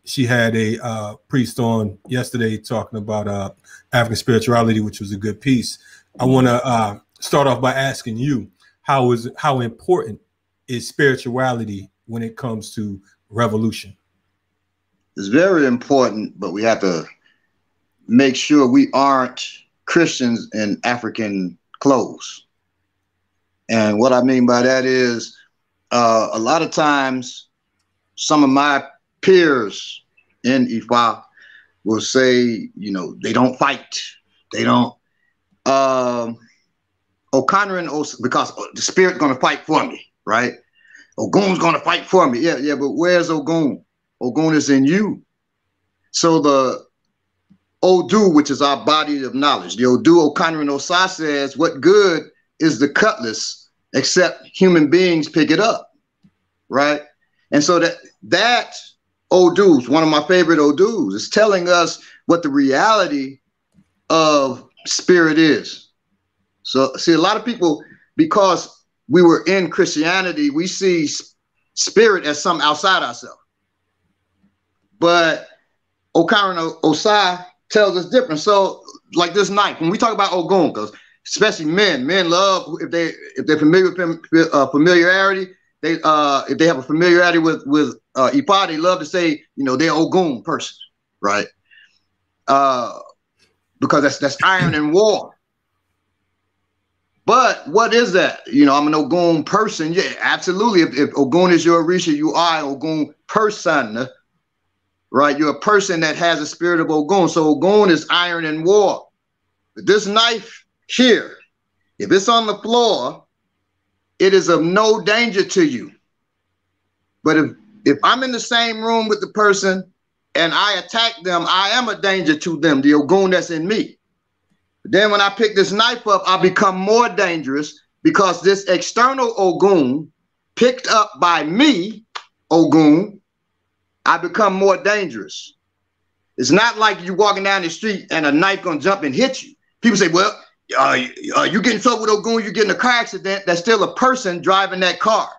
She had a priest on yesterday talking about African spirituality, which was a good piece. I want to start off by asking you, how important is spirituality when it comes to revolution? It's very important, but we have to make sure we aren't Christians in African clothes. And what I mean by that is a lot of times some of my peers in Ifa will say, you know, they don't fight. They don't. Okanrin, because the spirit's going to fight for me, right? Ogun's going to fight for me. Yeah, but where's Ogun? Ogun is in you. So the Odu, which is our body of knowledge, the Odu Okanrin Osa says, what good is the cutlass except human beings pick it up, right? And so that Odus, one of my favorite Odus, is telling us what the reality of spirit is. So see, a lot of people, because we were in Christianity, we see spirit as something outside ourselves. But Okanrin Osai tells us different. So like this knife, when we talk about Ogun, because especially men love, if they're familiar with familiarity, if they have a familiarity with Ifa, they love to say, you know, they're Ogun person, right? Because that's iron and war. But what is that? You know, I'm an Ogun person. Yeah, absolutely. If Ogun is your Orisha, you are an Ogun person, right? You're a person that has a spirit of Ogun. So Ogun is iron and war. But this knife here, if it's on the floor, it is of no danger to you. But if I'm in the same room with the person and I attack them, I am a danger to them, the Ogun that's in me. But then when I pick this knife up, I become more dangerous because this external Ogun picked up by me, Ogun, I become more dangerous. It's not like you walking down the street and a knife gonna jump and hit you. People say, well, you get in trouble with Ogun, you get in a car accident, that's still a person driving that car.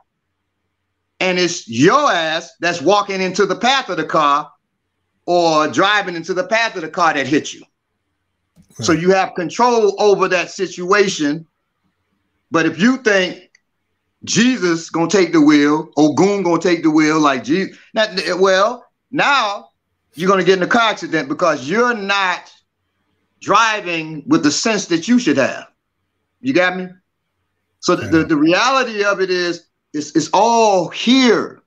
And it's your ass that's walking into the path of the car or driving into the path of the car that hit you. Right. So you have control over that situation. But if you think Jesus gonna take the wheel, Ogun gonna take the wheel like Jesus, now you're gonna get in a car accident because you're not driving with the sense that you should have. You got me? So the reality of it is, it's all here.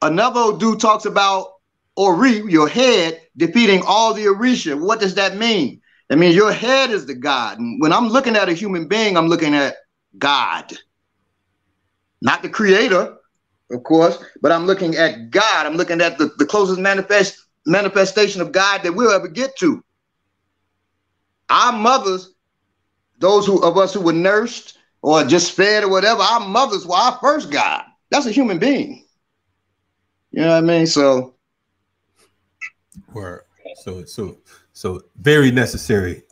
Another Odu talks about Ori, your head, defeating all the Orisha. What does that mean? I mean, your head is the God. And when I'm looking at a human being, I'm looking at God. Not the creator, of course, but I'm looking at God. I'm looking at the closest manifestation of God that we'll ever get to. Our mothers, those of us who were nursed or just fed or whatever, our mothers were our first God. That's a human being. You know what I mean? So, so very necessary.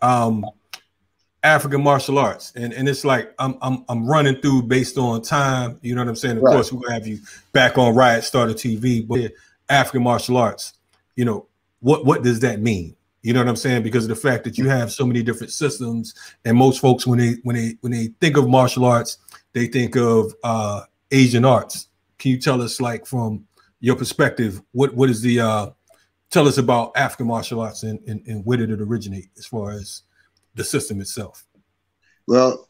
African martial arts, and it's like I'm running through based on time. You know what I'm saying? Of course, we're gonna have you back on Riot Starter TV, but African martial arts. You know what does that mean? You know what I'm saying? Because of the fact that you have so many different systems, and most folks when they think of martial arts, they think of Asian arts. Can you tell us, like, from your perspective, what is the tell us about African martial arts and where did it originate as far as the system itself? Well,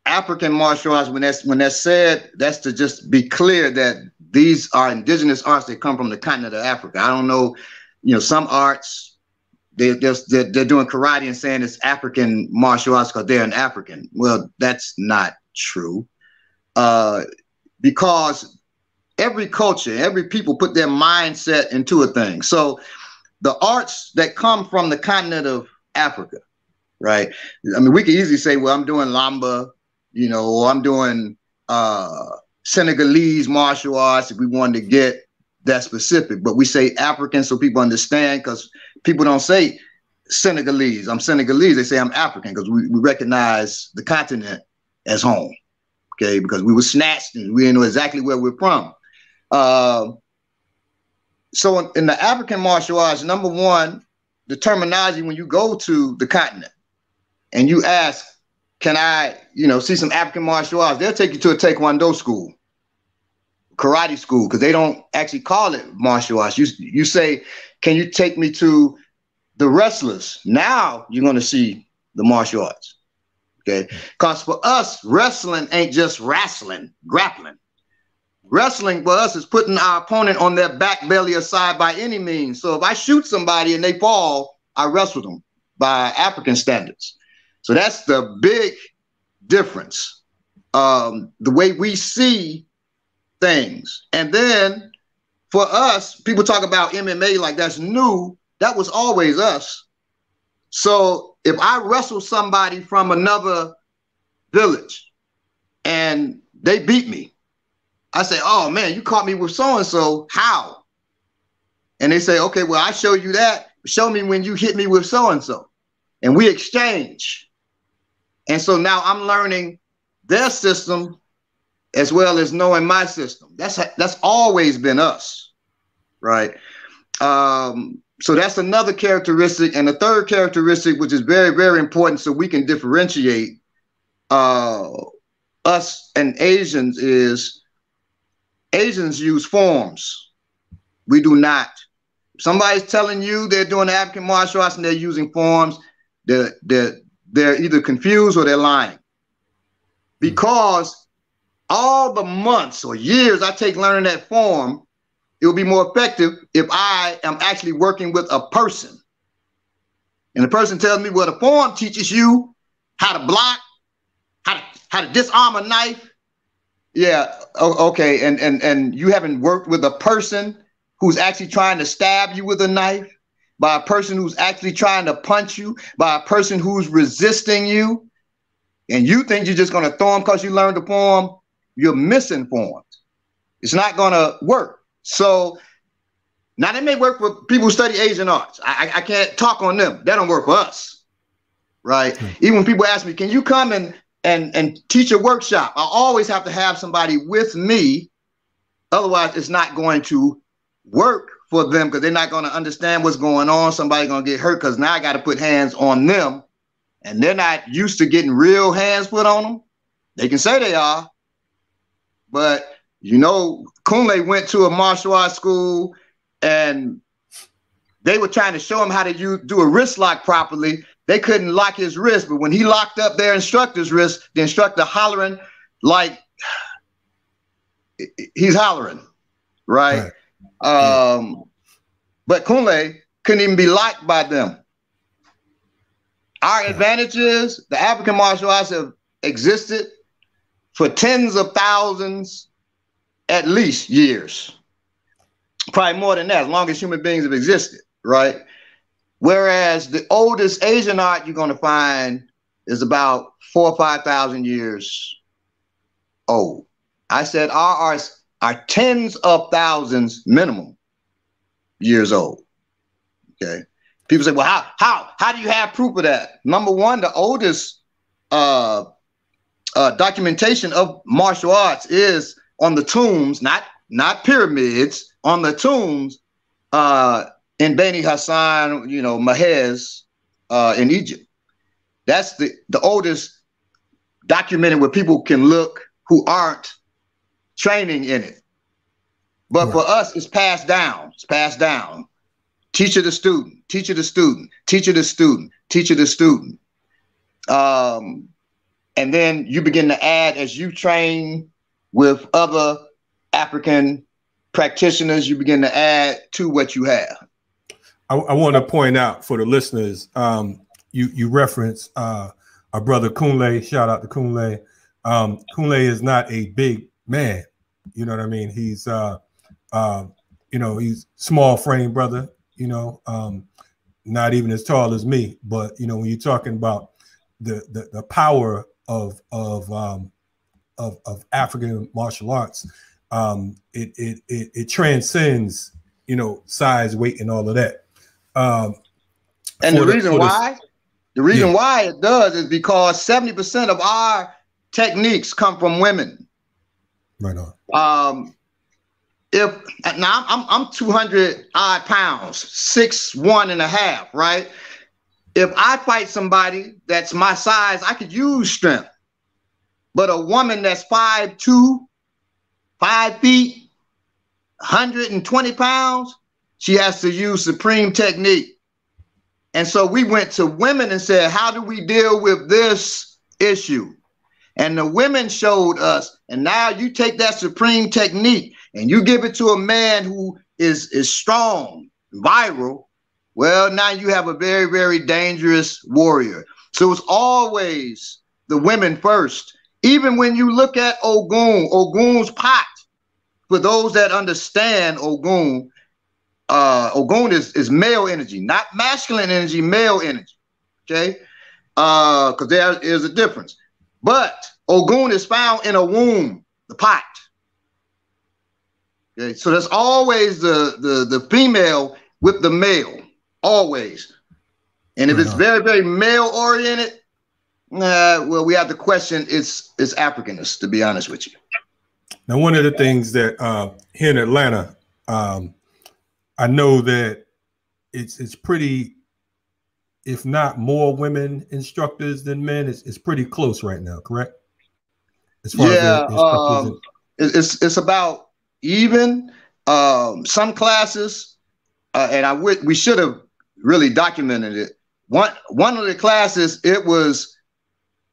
African martial arts, when that's said, that's to just be clear that these are indigenous arts that come from the continent of Africa. I don't know, some arts they're doing karate and saying it's African martial arts because they're an African. Well, that's not true, because every culture, every people put their mindset into a thing. So the arts that come from the continent of Africa, right? I mean, we can easily say, well, I'm doing Lamba, or I'm doing Senegalese martial arts if we wanted to get that specific. But we say African so people understand, because people don't say Senegalese. I'm Senegalese. They say I'm African because we recognize the continent as home, okay? Because we were snatched and we didn't know exactly where we're from. So in the African martial arts, number one, the terminology, when you go to the continent and you ask, can I, see some African martial arts? They'll take you to a Taekwondo school, karate school, because they don't actually call it martial arts. You say, can you take me to the wrestlers? Now you're going to see the martial arts, okay? Because for us, wrestling ain't just wrestling, grappling. Wrestling for us is putting our opponent on their back, belly, or side by any means. So if I shoot somebody and they fall, I wrestle them by African standards. So that's the big difference, the way we see things. And then for us, people talk about MMA like that's new. That was always us. So if I wrestle somebody from another village and they beat me, I say, oh man, you caught me with so-and-so, how? And they say, okay, well, I show you that. Show me when you hit me with so-and-so. And we exchange. And so now I'm learning their system as well as knowing my system. That's always been us, right? So that's another characteristic. And the third characteristic, which is very, very important so we can differentiate us and Asians, is Asians use forms. We do not. If somebody's telling you they're doing African martial arts and they're using forms, they're either confused or they're lying. Because all the months or years I take learning that form, it will be more effective if I am actually working with a person. And the person tells me, well, the form teaches you how to block, how to disarm a knife. Yeah, okay, and you haven't worked with a person who's actually trying to stab you with a knife, by a person who's actually trying to punch you, by a person who's resisting you, and you think you're just going to throw them because you learned the form. You're misinformed. It's not going to work. So now they may work for people who study Asian arts. I can't talk on them. That don't work for us, right? Even when people ask me, can you come and teach a workshop? I always have to have somebody with me. Otherwise, it's not going to work for them because they're not going to understand what's going on. Somebody's going to get hurt because now I got to put hands on them. And they're not used to getting real hands put on them. They can say they are. But, Kunle went to a martial arts school and they were trying to show him how to do a wrist lock properly. They couldn't lock his wrist, but when he locked up their instructor's wrist, the instructor hollering like he's hollering. right? But Kunle couldn't even be liked by them. Our advantage is the African martial arts have existed for tens of thousands, at least, years. Probably more than that, as long as human beings have existed, right? Whereas the oldest Asian art you're going to find is about 4,000 or 5,000 years old. I said our arts are tens of thousands minimum years old. Okay. People say, well, how do you have proof of that? Number one, the oldest documentation of martial arts is on the tombs, not pyramids, on the tombs in Beni Hassan, Mahez in Egypt. That's the oldest documented where people can look who aren't training in it. But for us, it's passed down. It's passed down. Teacher to student, teacher to student, teacher to student, teacher to student. And then you begin to add as you train with other African practitioners, you begin to add to what you have. I want to point out for the listeners, you reference our brother Kunle. Shout out to Kunle. Kunle is not a big man. You know what I mean? He's he's small frame brother. Not even as tall as me. But when you're talking about the power of African martial arts, it transcends size, weight, and all of that. And the reason why it does is because 70% of our techniques come from women. Right on. I'm 200 odd pounds, 6'1.5", right? If I fight somebody that's my size, I could use strength. But a woman that's 5'2", 5 feet, 120 pounds, she has to use supreme technique. And so we went to women and said, how do we deal with this issue? And the women showed us, and now you take that supreme technique and you give it to a man who is strong, viral. Well, now you have a very, very dangerous warrior. So it's always the women first. Even when you look at Ogun, Ogun's pot, for those that understand Ogun, Ogun is male energy, not masculine energy, male energy, okay? Because there is a difference. But Ogun is found in a womb, the pot. Okay, so there's always the female with the male, always. And if it's very, very male-oriented, well, we have to question its Africanness, to be honest with you. Now, one of the things that here in Atlanta, I know that it's pretty, if not more women instructors than men, it's pretty close right now, correct? As far as it's about even. Some classes, and we should have really documented it. One of the classes, it was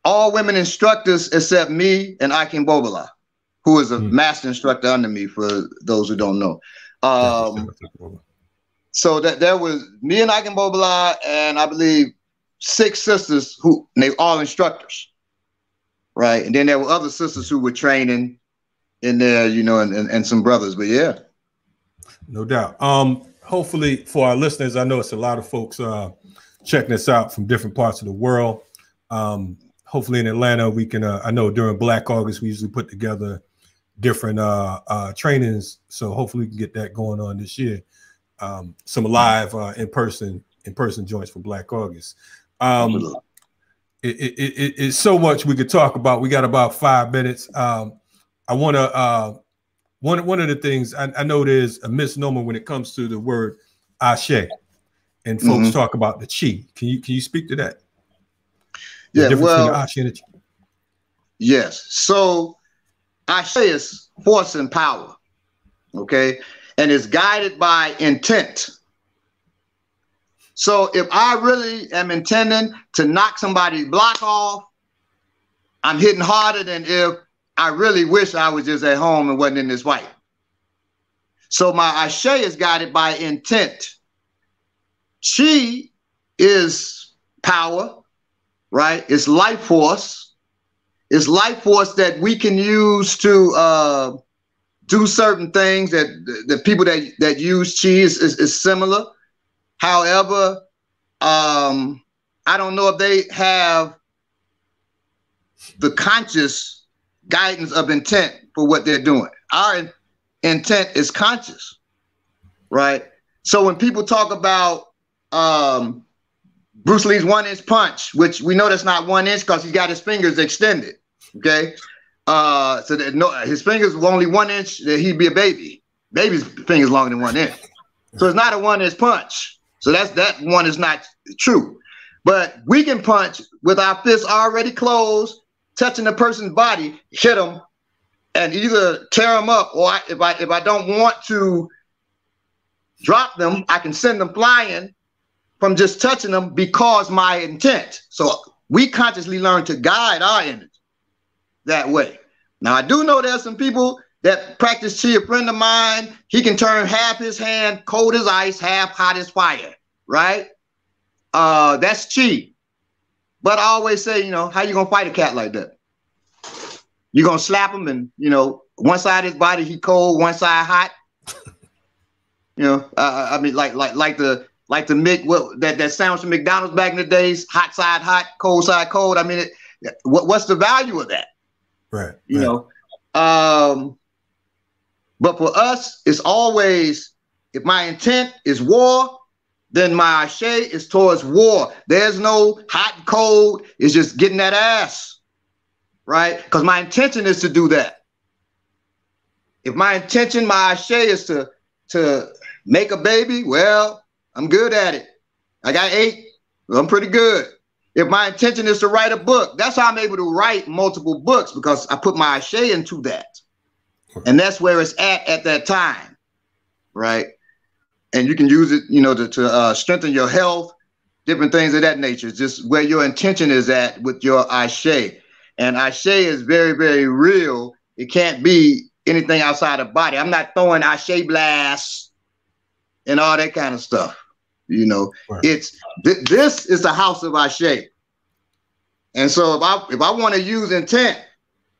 all women instructors except me and Akin Bobala, who is a master instructor under me, for those who don't know. So that there was me and Akin Bobala, and I believe 6 sisters who they all instructors, right? And then there were other sisters who were training in there, and some brothers. But yeah, no doubt. Hopefully for our listeners, I know it's a lot of folks checking us out from different parts of the world. Hopefully in Atlanta, we can, I know during Black August, we usually put together different trainings. So hopefully we can get that going on this year. Some live in-person joints for Black August. It's so much we could talk about. We got about 5 minutes. I want to, one of the things, I know there's a misnomer when it comes to the word Ashe, and folks talk about the chi. Can you speak to that? Yeah, well, Ashe and the chi. Yes. So Ashe is force and power, okay? And it's guided by intent. So if I really am intending to knock somebody's block off, I'm hitting harder than if I really wish I was just at home and wasn't in this fight. So my Ashe is guided by intent. Chi is power, right? It's life force. It's life force that we can use to do certain things that the people that use Chi is similar. However, I don't know if they have the conscious guidance of intent for what they're doing. Our intent is conscious, right? So when people talk about Bruce Lee's 1-inch punch, which we know that's not 1 inch because he's got his fingers extended, okay? So that his fingers were only 1 inch, that he'd be a baby. Baby's fingers longer than 1 inch. So it's not a 1-inch punch. So that one is not true. But we can punch with our fists already closed, touching the person's body, hit them, and either tear them up, or if I don't want to drop them, I can send them flying from just touching them because my intent. So we consciously learn to guide our energy that way. Now, I do know there's some people that practice Chi. A friend of mine, he can turn half his hand cold as ice, half hot as fire, right? That's Chi. But I always say, how you gonna fight a cat like that? You're gonna slap him and, one side of his body, he cold, one side hot. I mean, like the that sandwich from McDonald's back in the days, hot side hot, cold side cold. I mean, what's the value of that? Right. But for us, it's always, if my intent is war, then my Ashe is towards war. There's no hot and cold. It's just getting that ass, right? Because my intention is to do that. If my intention, my Ashe is to make a baby, well, I'm good at it. I got 8. Well, I'm pretty good. If my intention is to write a book, that's how I'm able to write multiple books, because I put my Ashe into that. And that's where it's at that time, right? And you can use it, to strengthen your health, different things of that nature. It's just where your intention is at with your Ashe. And Ashe is very, very real. It can't be anything outside the body. I'm not throwing Ashe blasts and all that kind of stuff. Right. This is the house of Ashe. And so if I want to use intent,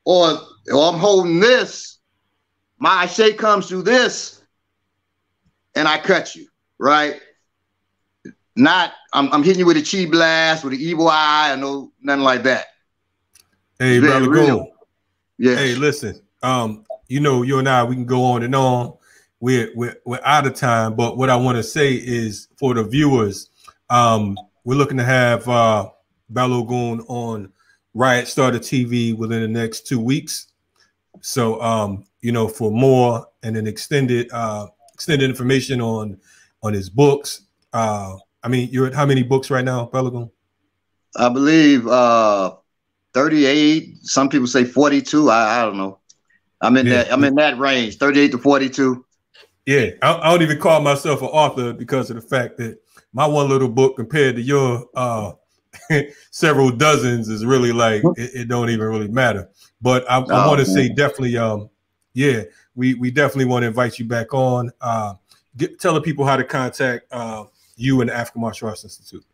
or I'm holding this, my Ashe comes through this, and I cut you, right? Not I'm hitting you with a Chi blast, with an evil eye, or nothing like that. Hey, brother, go. Yeah. Hey, listen. You and I, we can go on and on. We're out of time, but what I want to say is, for the viewers, we're looking to have Balogun on Riot Starter TV within the next 2 weeks. So, for more and an extended information on his books. You're at how many books right now, Balogun? I believe 38. Some people say 42. I don't know. I'm in that range, 38 to 42. Yeah, I don't even call myself an author because of the fact that my one little book compared to your several dozens is really like it don't even really matter. But I want to say definitely, we definitely want to invite you back on. Tell the people how to contact you and the African Martial Arts Institute.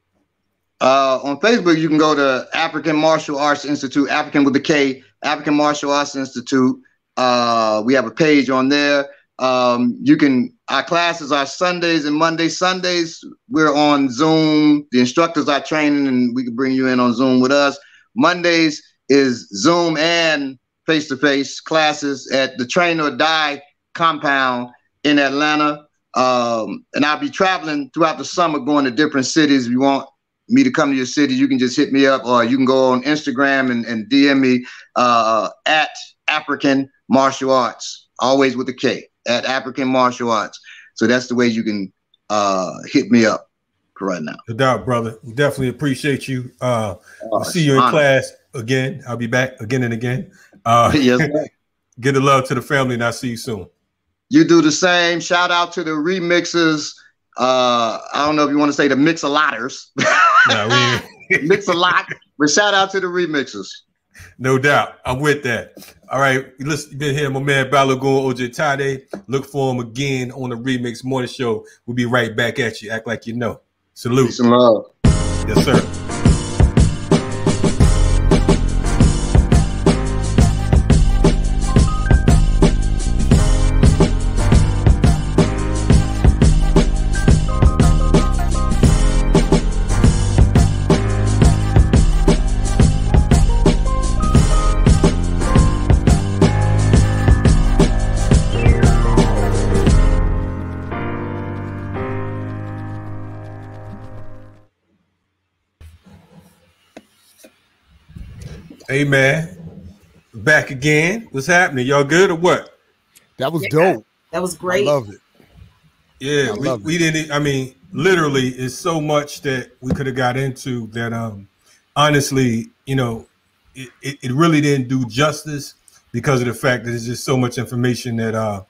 On Facebook, you can go to African Martial Arts Institute, African with the K, African Martial Arts Institute. We have a page on there. Our classes are Sundays and Mondays. Sundays, we're on Zoom. The instructors are training, and we can bring you in on Zoom with us. Mondays is Zoom and face-to-face classes at the Train or Die compound in Atlanta. And I'll be traveling throughout the summer, going to different cities. If you want me to come to your city, you can just hit me up, or you can go on Instagram and DM me at African Martial Arts, always with a K, at African Martial Arts. So that's the way you can hit me up for right now. No doubt, brother. We definitely appreciate you. We'll see you in class again. I'll be back again and again. Yes, get the love to the family, and I'll see you soon. You do the same. Shout out to the remixers. I don't know if you want to say the mix-a-lotters. No, mix a lot, but shout out to the remixers. No doubt. I'm with that. All right. You've been here, my man Balogun Ojatade. Look for him again on the Remix Morning Show. We'll be right back at you. Act like you know. Salute. Peace and love. Yes, sir. Hey man, back again. What's happening? Y'all good or what? That was dope. That was great. I love it. Yeah, we didn't. I mean, literally, it's so much that we could have got into that. Honestly, you know, it really didn't do justice because of the fact that there's just so much information that I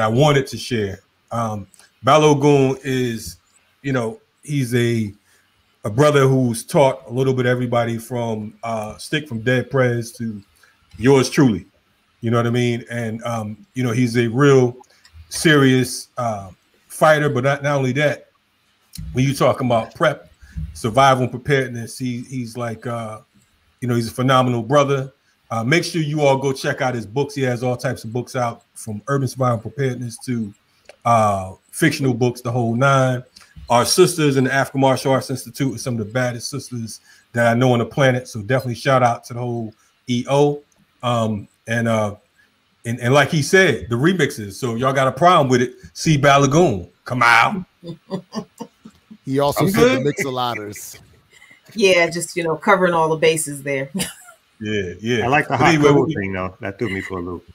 wanted to share. Balogun is, you know, he's a brother who's taught a little bit everybody from Stick from Dead Prez to yours truly. You know what I mean? And, you know, he's a real serious fighter, but not only that, when you talk about prep, survival and preparedness, he's like, you know, he's a phenomenal brother. Make sure you all go check out his books. He has all types of books out, from urban survival preparedness to fictional books, the whole nine. Our sisters in the African Martial Arts Institute are some of the baddest sisters that I know on the planet. So definitely shout out to the whole EO. And like he said, the remixes. So y'all got a problem with it, see Balogun. Come out. He also said the mix-a-lotters. Yeah, just, you know, covering all the bases there. Yeah. I like the hot code thing though. That threw me for a loop.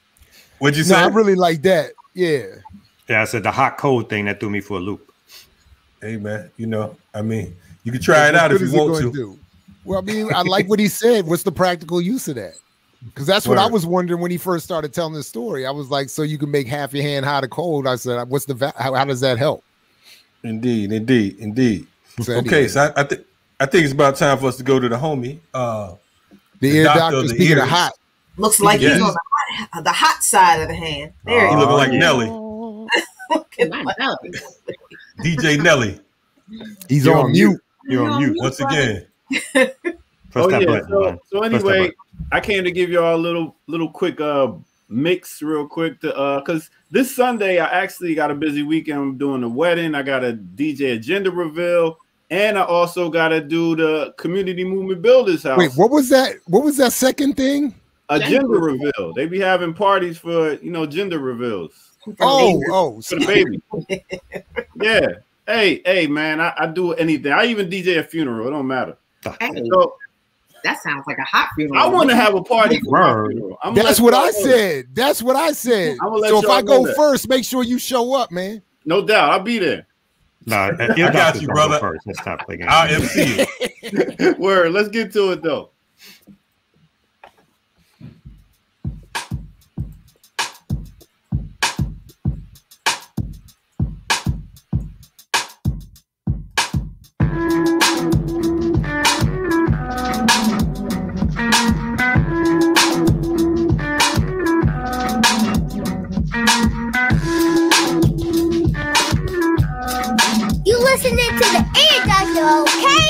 What'd you say? I really like that. Yeah. Yeah, I said the hot code thing that threw me for a loop. Hey man, you know, I mean, you can try it out if you want to. Do? Well, I mean, I like what he said. What's the practical use of that? Because that's what I was wondering when he first started telling this story. I was like, so you can make half your hand hot or cold. I said, what's the how does that help? Indeed. So okay, so I think it's about time for us to go to the homie. The ear doctor, speaking of hot. Looks like he's on the hot side of the hand. There he looking like Nelly. DJ Nelly. He's on mute. You're on mute. Once again. So anyway, I came to give y'all a little quick mix real quick to because this Sunday I actually got a busy weekend. I'm doing a wedding. I got a DJ agenda reveal, and I also got to do the community movement builders house. Wait, what was that? What was that second thing? A gender reveal. They be having parties for, you know, gender reveals. For the baby. Yeah. Hey, man, I do anything. I even DJ a funeral. It don't matter. Hey, so, that sounds like a hot funeral. I want to have a party for my funeral. That's what I said. That's what I said. So if I go first, make sure you show up, man. No doubt. I'll be there. No, I got you, brother. First. Let's stop playing. I'll MC it. Word. Let's get to it, though. Listening to the ear doctor, okay?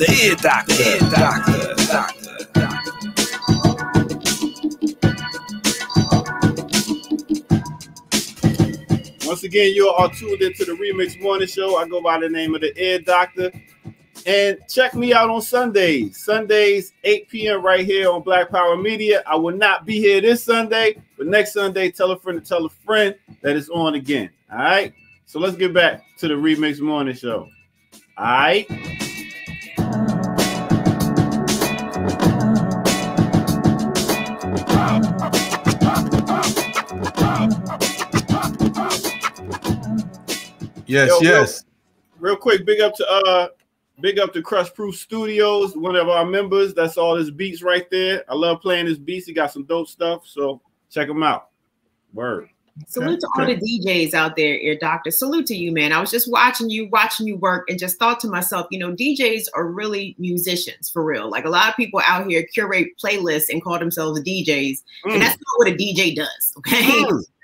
The Ear Doctor. Once again, you are tuned into the Remix Morning Show. I go by the name of the Ear Doctor. And check me out on Sundays. Sundays, 8 p.m. right here on Black Power Media. I will not be here this Sunday, but next Sunday, tell a friend to tell a friend that it's on again. All right? So let's get back to the Remix Morning Show. All right? Yes, Yo, yes. Real quick, big up to Crush Proof Studios, one of our members. That's all his beats right there. I love playing his beats. He got some dope stuff, so check him out. Word. Salute to all the DJs out there, Ear Doctor. Salute to you, man. I was just watching you work and just thought to myself, you know, DJs are really musicians for real. Like a lot of people out here curate playlists and call themselves DJs. And that's not what a DJ does, okay?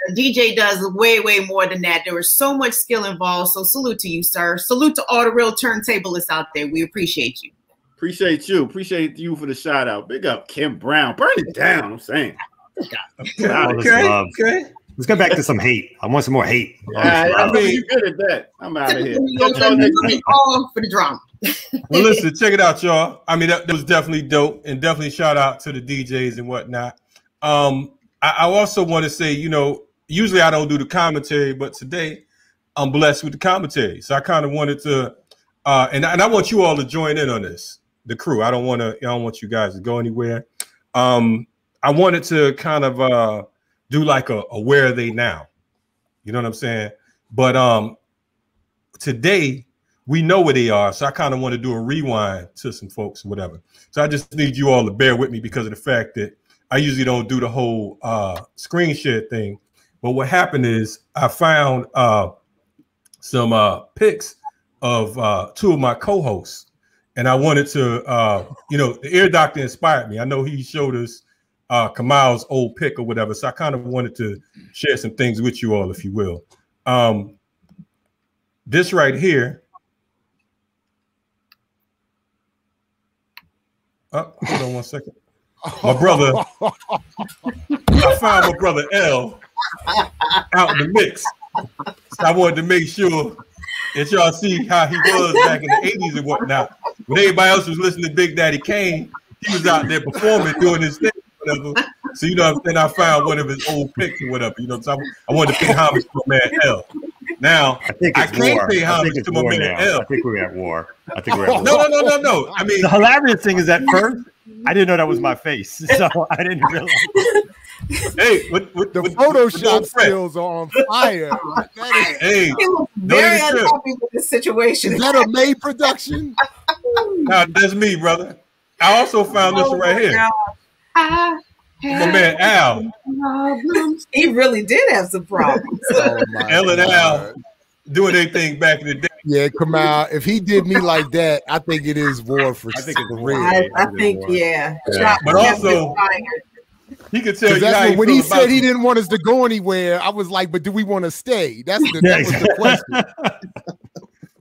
A DJ does way, way more than that. There is so much skill involved. So salute to you, sir. Salute to all the real turntablists out there. We appreciate you. Appreciate you. Appreciate you for the shout out. Big up Kim Brown. Burn it down, I'm saying. Okay. Let's go back to some hate. I want some more hate. I mean, you're good at that. I'm out of here. All for the drama. Well, listen, check it out, y'all. I mean, that was definitely dope, and definitely shout out to the DJs and whatnot. I also want to say, you know, usually I don't do the commentary, but today I'm blessed with the commentary. So I kind of wanted to, and I want you all to join in on this, the crew. I don't want you guys to go anywhere. I wanted to kind of do like a where are they now? You know what I'm saying? But today we know where they are. So I kind of want to do a rewind to some folks or whatever. So I just need you all to bear with me because of the fact that I usually don't do the whole screen share thing. But what happened is I found some pics of two of my co-hosts. And I wanted to, you know, the Ear Doctor inspired me. I know he showed us Kamal's old pic or whatever. So I kind of wanted to share some things with you all, if you will. This right here. Hold on one second. My brother, I found my brother L out in the mix. So I wanted to make sure that y'all see how he was back in the 80s and whatnot. When everybody else was listening to Big Daddy Kane, he was out there performing, doing his thing. Whatever. So you know what I'm saying? I found one of his old pics or whatever. You know, so I wanted to pay homage to my man L. Now I can't pay homage to my man L. I think we're at war. I think we're at war. No. I mean, the hilarious thing is that first I didn't know that was my face, so I didn't realize. Hey, with the Photoshop skills are on fire. Hey, very unhappy with this situation. Is that a May production? No, that's me, brother. I also found this one right here. My man Al. He really did have some problems. L and Al doing their thing back in the day. Yeah, Kamal, if he did me like that, I think it is war for real. I think, yeah. But also, he could tell you that's when he said he didn't want us to go anywhere. I was like, but do we want to stay? That was the question.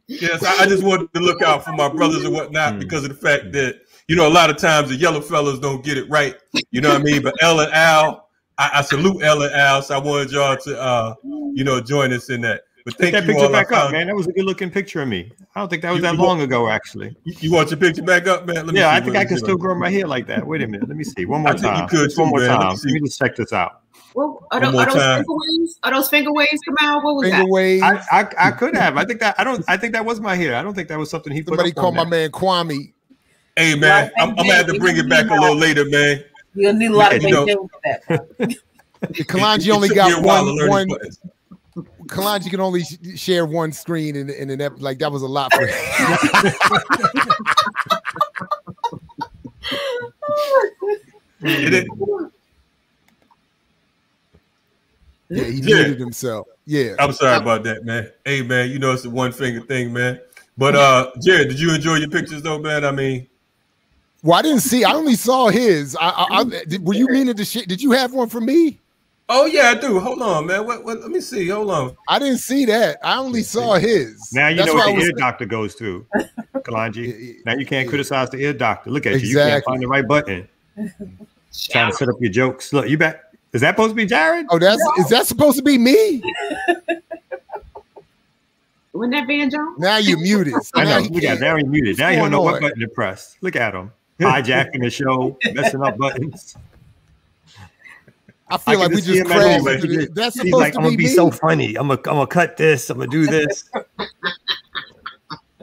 Yes, I just wanted to look out for my brothers and whatnot because of the fact that, you know, a lot of times the yellow fellas don't get it right. You know what I mean? But L and Al, I salute L and Al. So I wanted y'all to, you know, join us in that. But thank that you picture all. Back up, man. That was a good looking picture of me. I don't think that was that long ago, actually. You want your picture back up, man? Yeah, I think I can still grow my hair like that. Wait a minute. Let me see. One more time. You could one more man. time. Let me just check this out. Well, are those finger waves, Kamal? What was finger waves? I could have. I think that was my hair. I don't think that was something he put. Somebody called my man Kwame. Hey man, I'm gonna have to bring it back a little later, man. You'll need a lot of for that. Kalanji only got one. Kalanji can only share one screen in an episode. Like that was a lot for him. Yeah, he muted himself. Yeah. I'm sorry about that, man. Hey man, you know it's a one finger thing, man. But Jared, did you enjoy your pictures though, man? I mean, well, I didn't see. I only saw his. Were you meaning to shit? Did you have one for me? Oh yeah, I do. Hold on, man. What? Let me see. Hold on. I didn't see that. I only saw his. Now you know what the Ear Doctor goes through. Kalanji. Now you can't criticize the ear doctor. Look at you. You Exactly. can't find the right button. Trying to set up your jokes. Look, you back. Is that supposed to be Jared? Oh, is that supposed to be me? Wasn't that Van Jones? Now you're muted. I know. Now Look at now he's muted. Now you don't know what button to press. Look at him. Hijacking the show, messing up buttons. I feel like we just crashed. That's supposed like, to I'm be gonna be me. so funny. I'm gonna cut this. I'm gonna do this.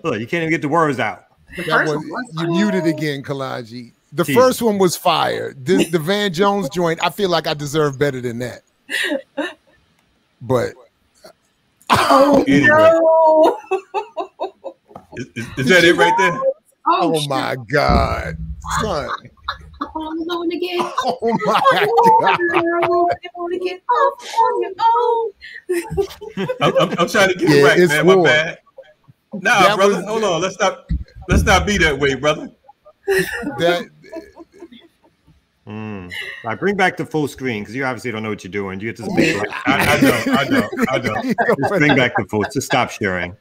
Look, you can't even get the words out. You muted again, Kalanji. The first one was fire. The Van Jones joint, I feel like I deserve better than that. But anyway. No. Is that it right there? Oh my God, son. Alone again. Oh my God. I'm trying to get it right, man. My bad. Nah, brother. Hold on. Let's not be that way, brother. Like, bring back the full screen because you obviously don't know what you're doing. You get to speak. I don't. Just bring back the full. Just stop sharing.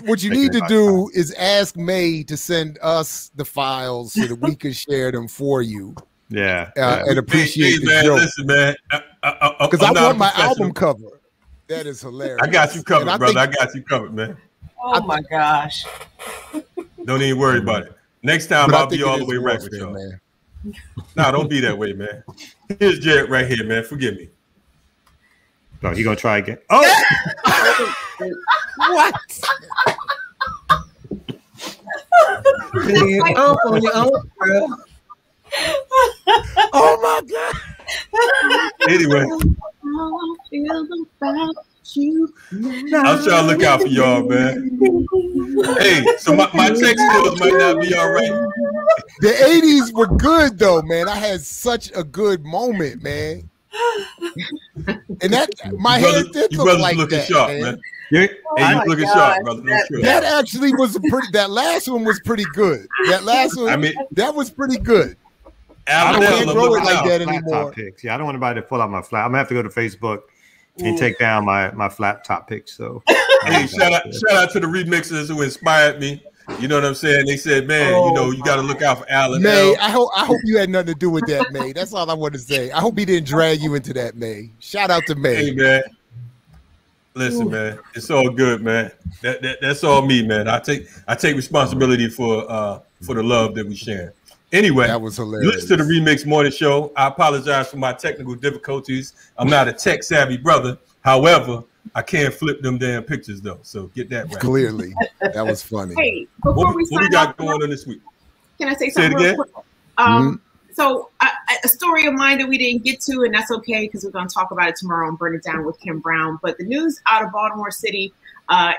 What you need to do is ask May to send us the files so that we can share them for you. Yeah. And appreciate the man, joke. listen, man. Because I want my album cover. That is hilarious. I got you covered, brother. I got you covered, man. Oh my gosh. Don't even worry about it. Next time I'll be all the way right with y'all. Man. Nah, don't be that way, man. Here's Jared right here, man. Forgive me. No, you gonna try again? Oh, what? On your own, bro. Oh my God. Anyway, I'm trying to look out for y'all, man. Hey, so my text skills might not be all right. The 80s were good though, man. I had such a good moment, man. And that my head did look like that, sharp, man. Hey, you looking sharp, brother. That actually was that last one was pretty good. That last one, that was pretty good. I can't grow it like that anymore. Picks. Yeah, I don't want anybody to pull out my flat. I'm gonna have to go to Facebook and take down my flat top picks. So, hey, shout out to the remixers who inspired me. You know what I'm saying? They said, man, you got to look out for Alan. May, I hope you had nothing to do with that, May. That's all I want to say. I hope he didn't drag you into that, May. Shout out to May. Hey, man. Listen, man, it's all good, man. That's all me, man. I take responsibility for the love that we share. Anyway, that was hilarious. Listen to the Remix Morning Show. I apologize for my technical difficulties. I'm not a tech savvy brother. However, I can't flip them damn pictures though. So get that right. Clearly, that was funny. Hey, before we what we got going on this week? Can I say something real quick? So a story of mine that we didn't get to, and that's okay because we're going to talk about it tomorrow and burn it down with Kim Brown. But the news out of Baltimore City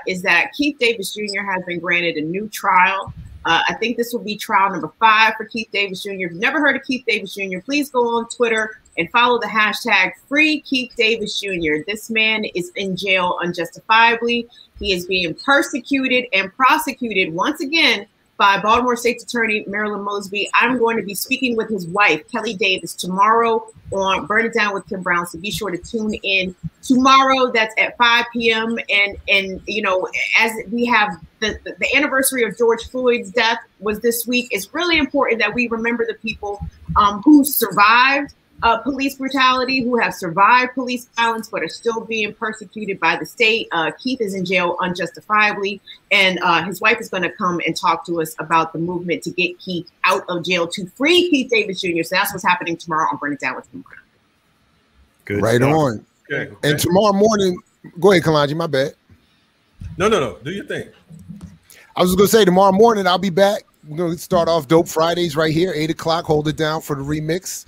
is that Keith Davis Jr. has been granted a new trial. I think this will be trial number 5 for Keith Davis Jr. If you've never heard of Keith Davis Jr., please go on Twitter and follow the hashtag Free Keith Davis Jr. This man is in jail unjustifiably. He is being persecuted and prosecuted once again by Baltimore State's Attorney Marilyn Mosby. I'm going to be speaking with his wife, Kelly Davis, tomorrow on Burn It Down with Kim Brown. So be sure to tune in tomorrow. That's at 5 p.m. And you know, as we have the anniversary of George Floyd's death was this week, it's really important that we remember the people who survived police brutality, who have survived police violence, but are still being persecuted by the state. Keith is in jail unjustifiably, and his wife is going to come and talk to us about the movement to get Keith out of jail, to free Keith Davis Jr. So that's what's happening tomorrow on Burn It Down with Kim Brown. Good right stuff. On. Okay. And tomorrow morning, go ahead, Kalanji, my bad. No. Do your thing. I was going to say tomorrow morning, I'll be back. We're going to start off Dope Fridays right here, 8 o'clock. Hold it down for the remix.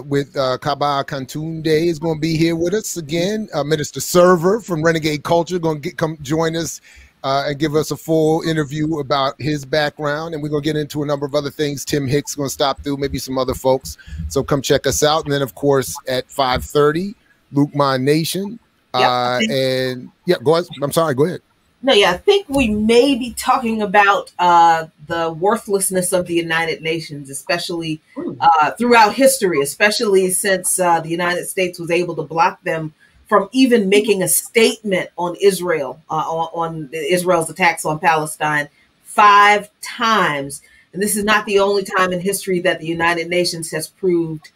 With Kaba Kantunde is going to be here with us again. Minister Server from Renegade Culture going to come join us and give us a full interview about his background. And we're going to get into a number of other things. Tim Hicks is going to stop through, maybe some other folks. So come check us out. And then, of course, at 5:30, Luke Mon Nation. And yeah, go ahead. I'm sorry. Go ahead. No, yeah, I think we may be talking about the worthlessness of the United Nations, especially throughout history, especially since the United States was able to block them from even making a statement on Israel, on Israel's attacks on Palestine 5 times. And this is not the only time in history that the United Nations has proved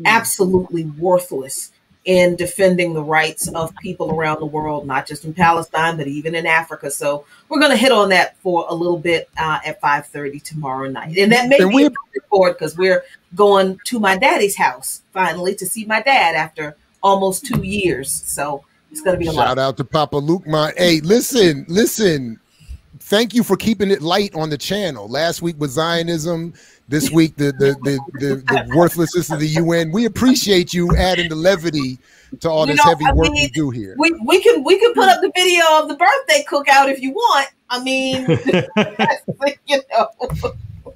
absolutely worthless in defending the rights of people around the world, not just in Palestine, but even in Africa. So we're going to hit on that for a little bit at 5:30 tomorrow night. And that may be a report because we're going to my daddy's house finally to see my dad after almost 2 years. So it's going to be a lot. Shout out to Papa Luke. Hey, listen. Thank you for keeping it light on the channel. Last week was Zionism. This week, the worthlessness of the UN. We appreciate you adding the levity to all this heavy work we do here. We can put up the video of the birthday cookout if you want. I mean,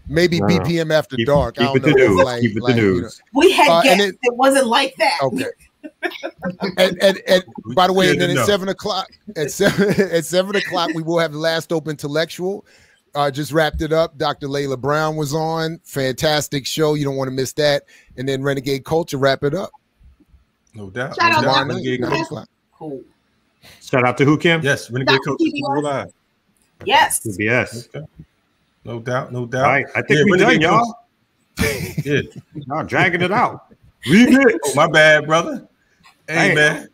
maybe BPM after dark. Keep it the news. Keep it the news. We had guests. It wasn't like that. Okay. and by the way, and then at 7 o'clock, at 7 o'clock, we will have the last Open Intellectual. Just wrapped it up. Dr. Layla Brown was on. Fantastic show. You don't want to miss that. And then Renegade Culture wrap it up. No doubt. Shout out to Renegade Culture. Cool. Shout out to who, Kim? Yes, Renegade Culture. Live. Yes. CBS. Okay. No doubt. No doubt. All right. I think we're done, y'all. Yeah. Y'all dragging it out. Remix. Oh, my bad, brother. Hey, man.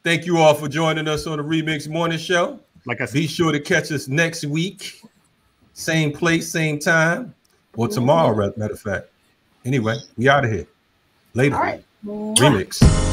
Thank you all for joining us on the Remix Morning Show. Like I said, be sure to catch us next week. Same place, same time. Or tomorrow, matter of fact. Anyway, we out of here. Later. All right. Remix.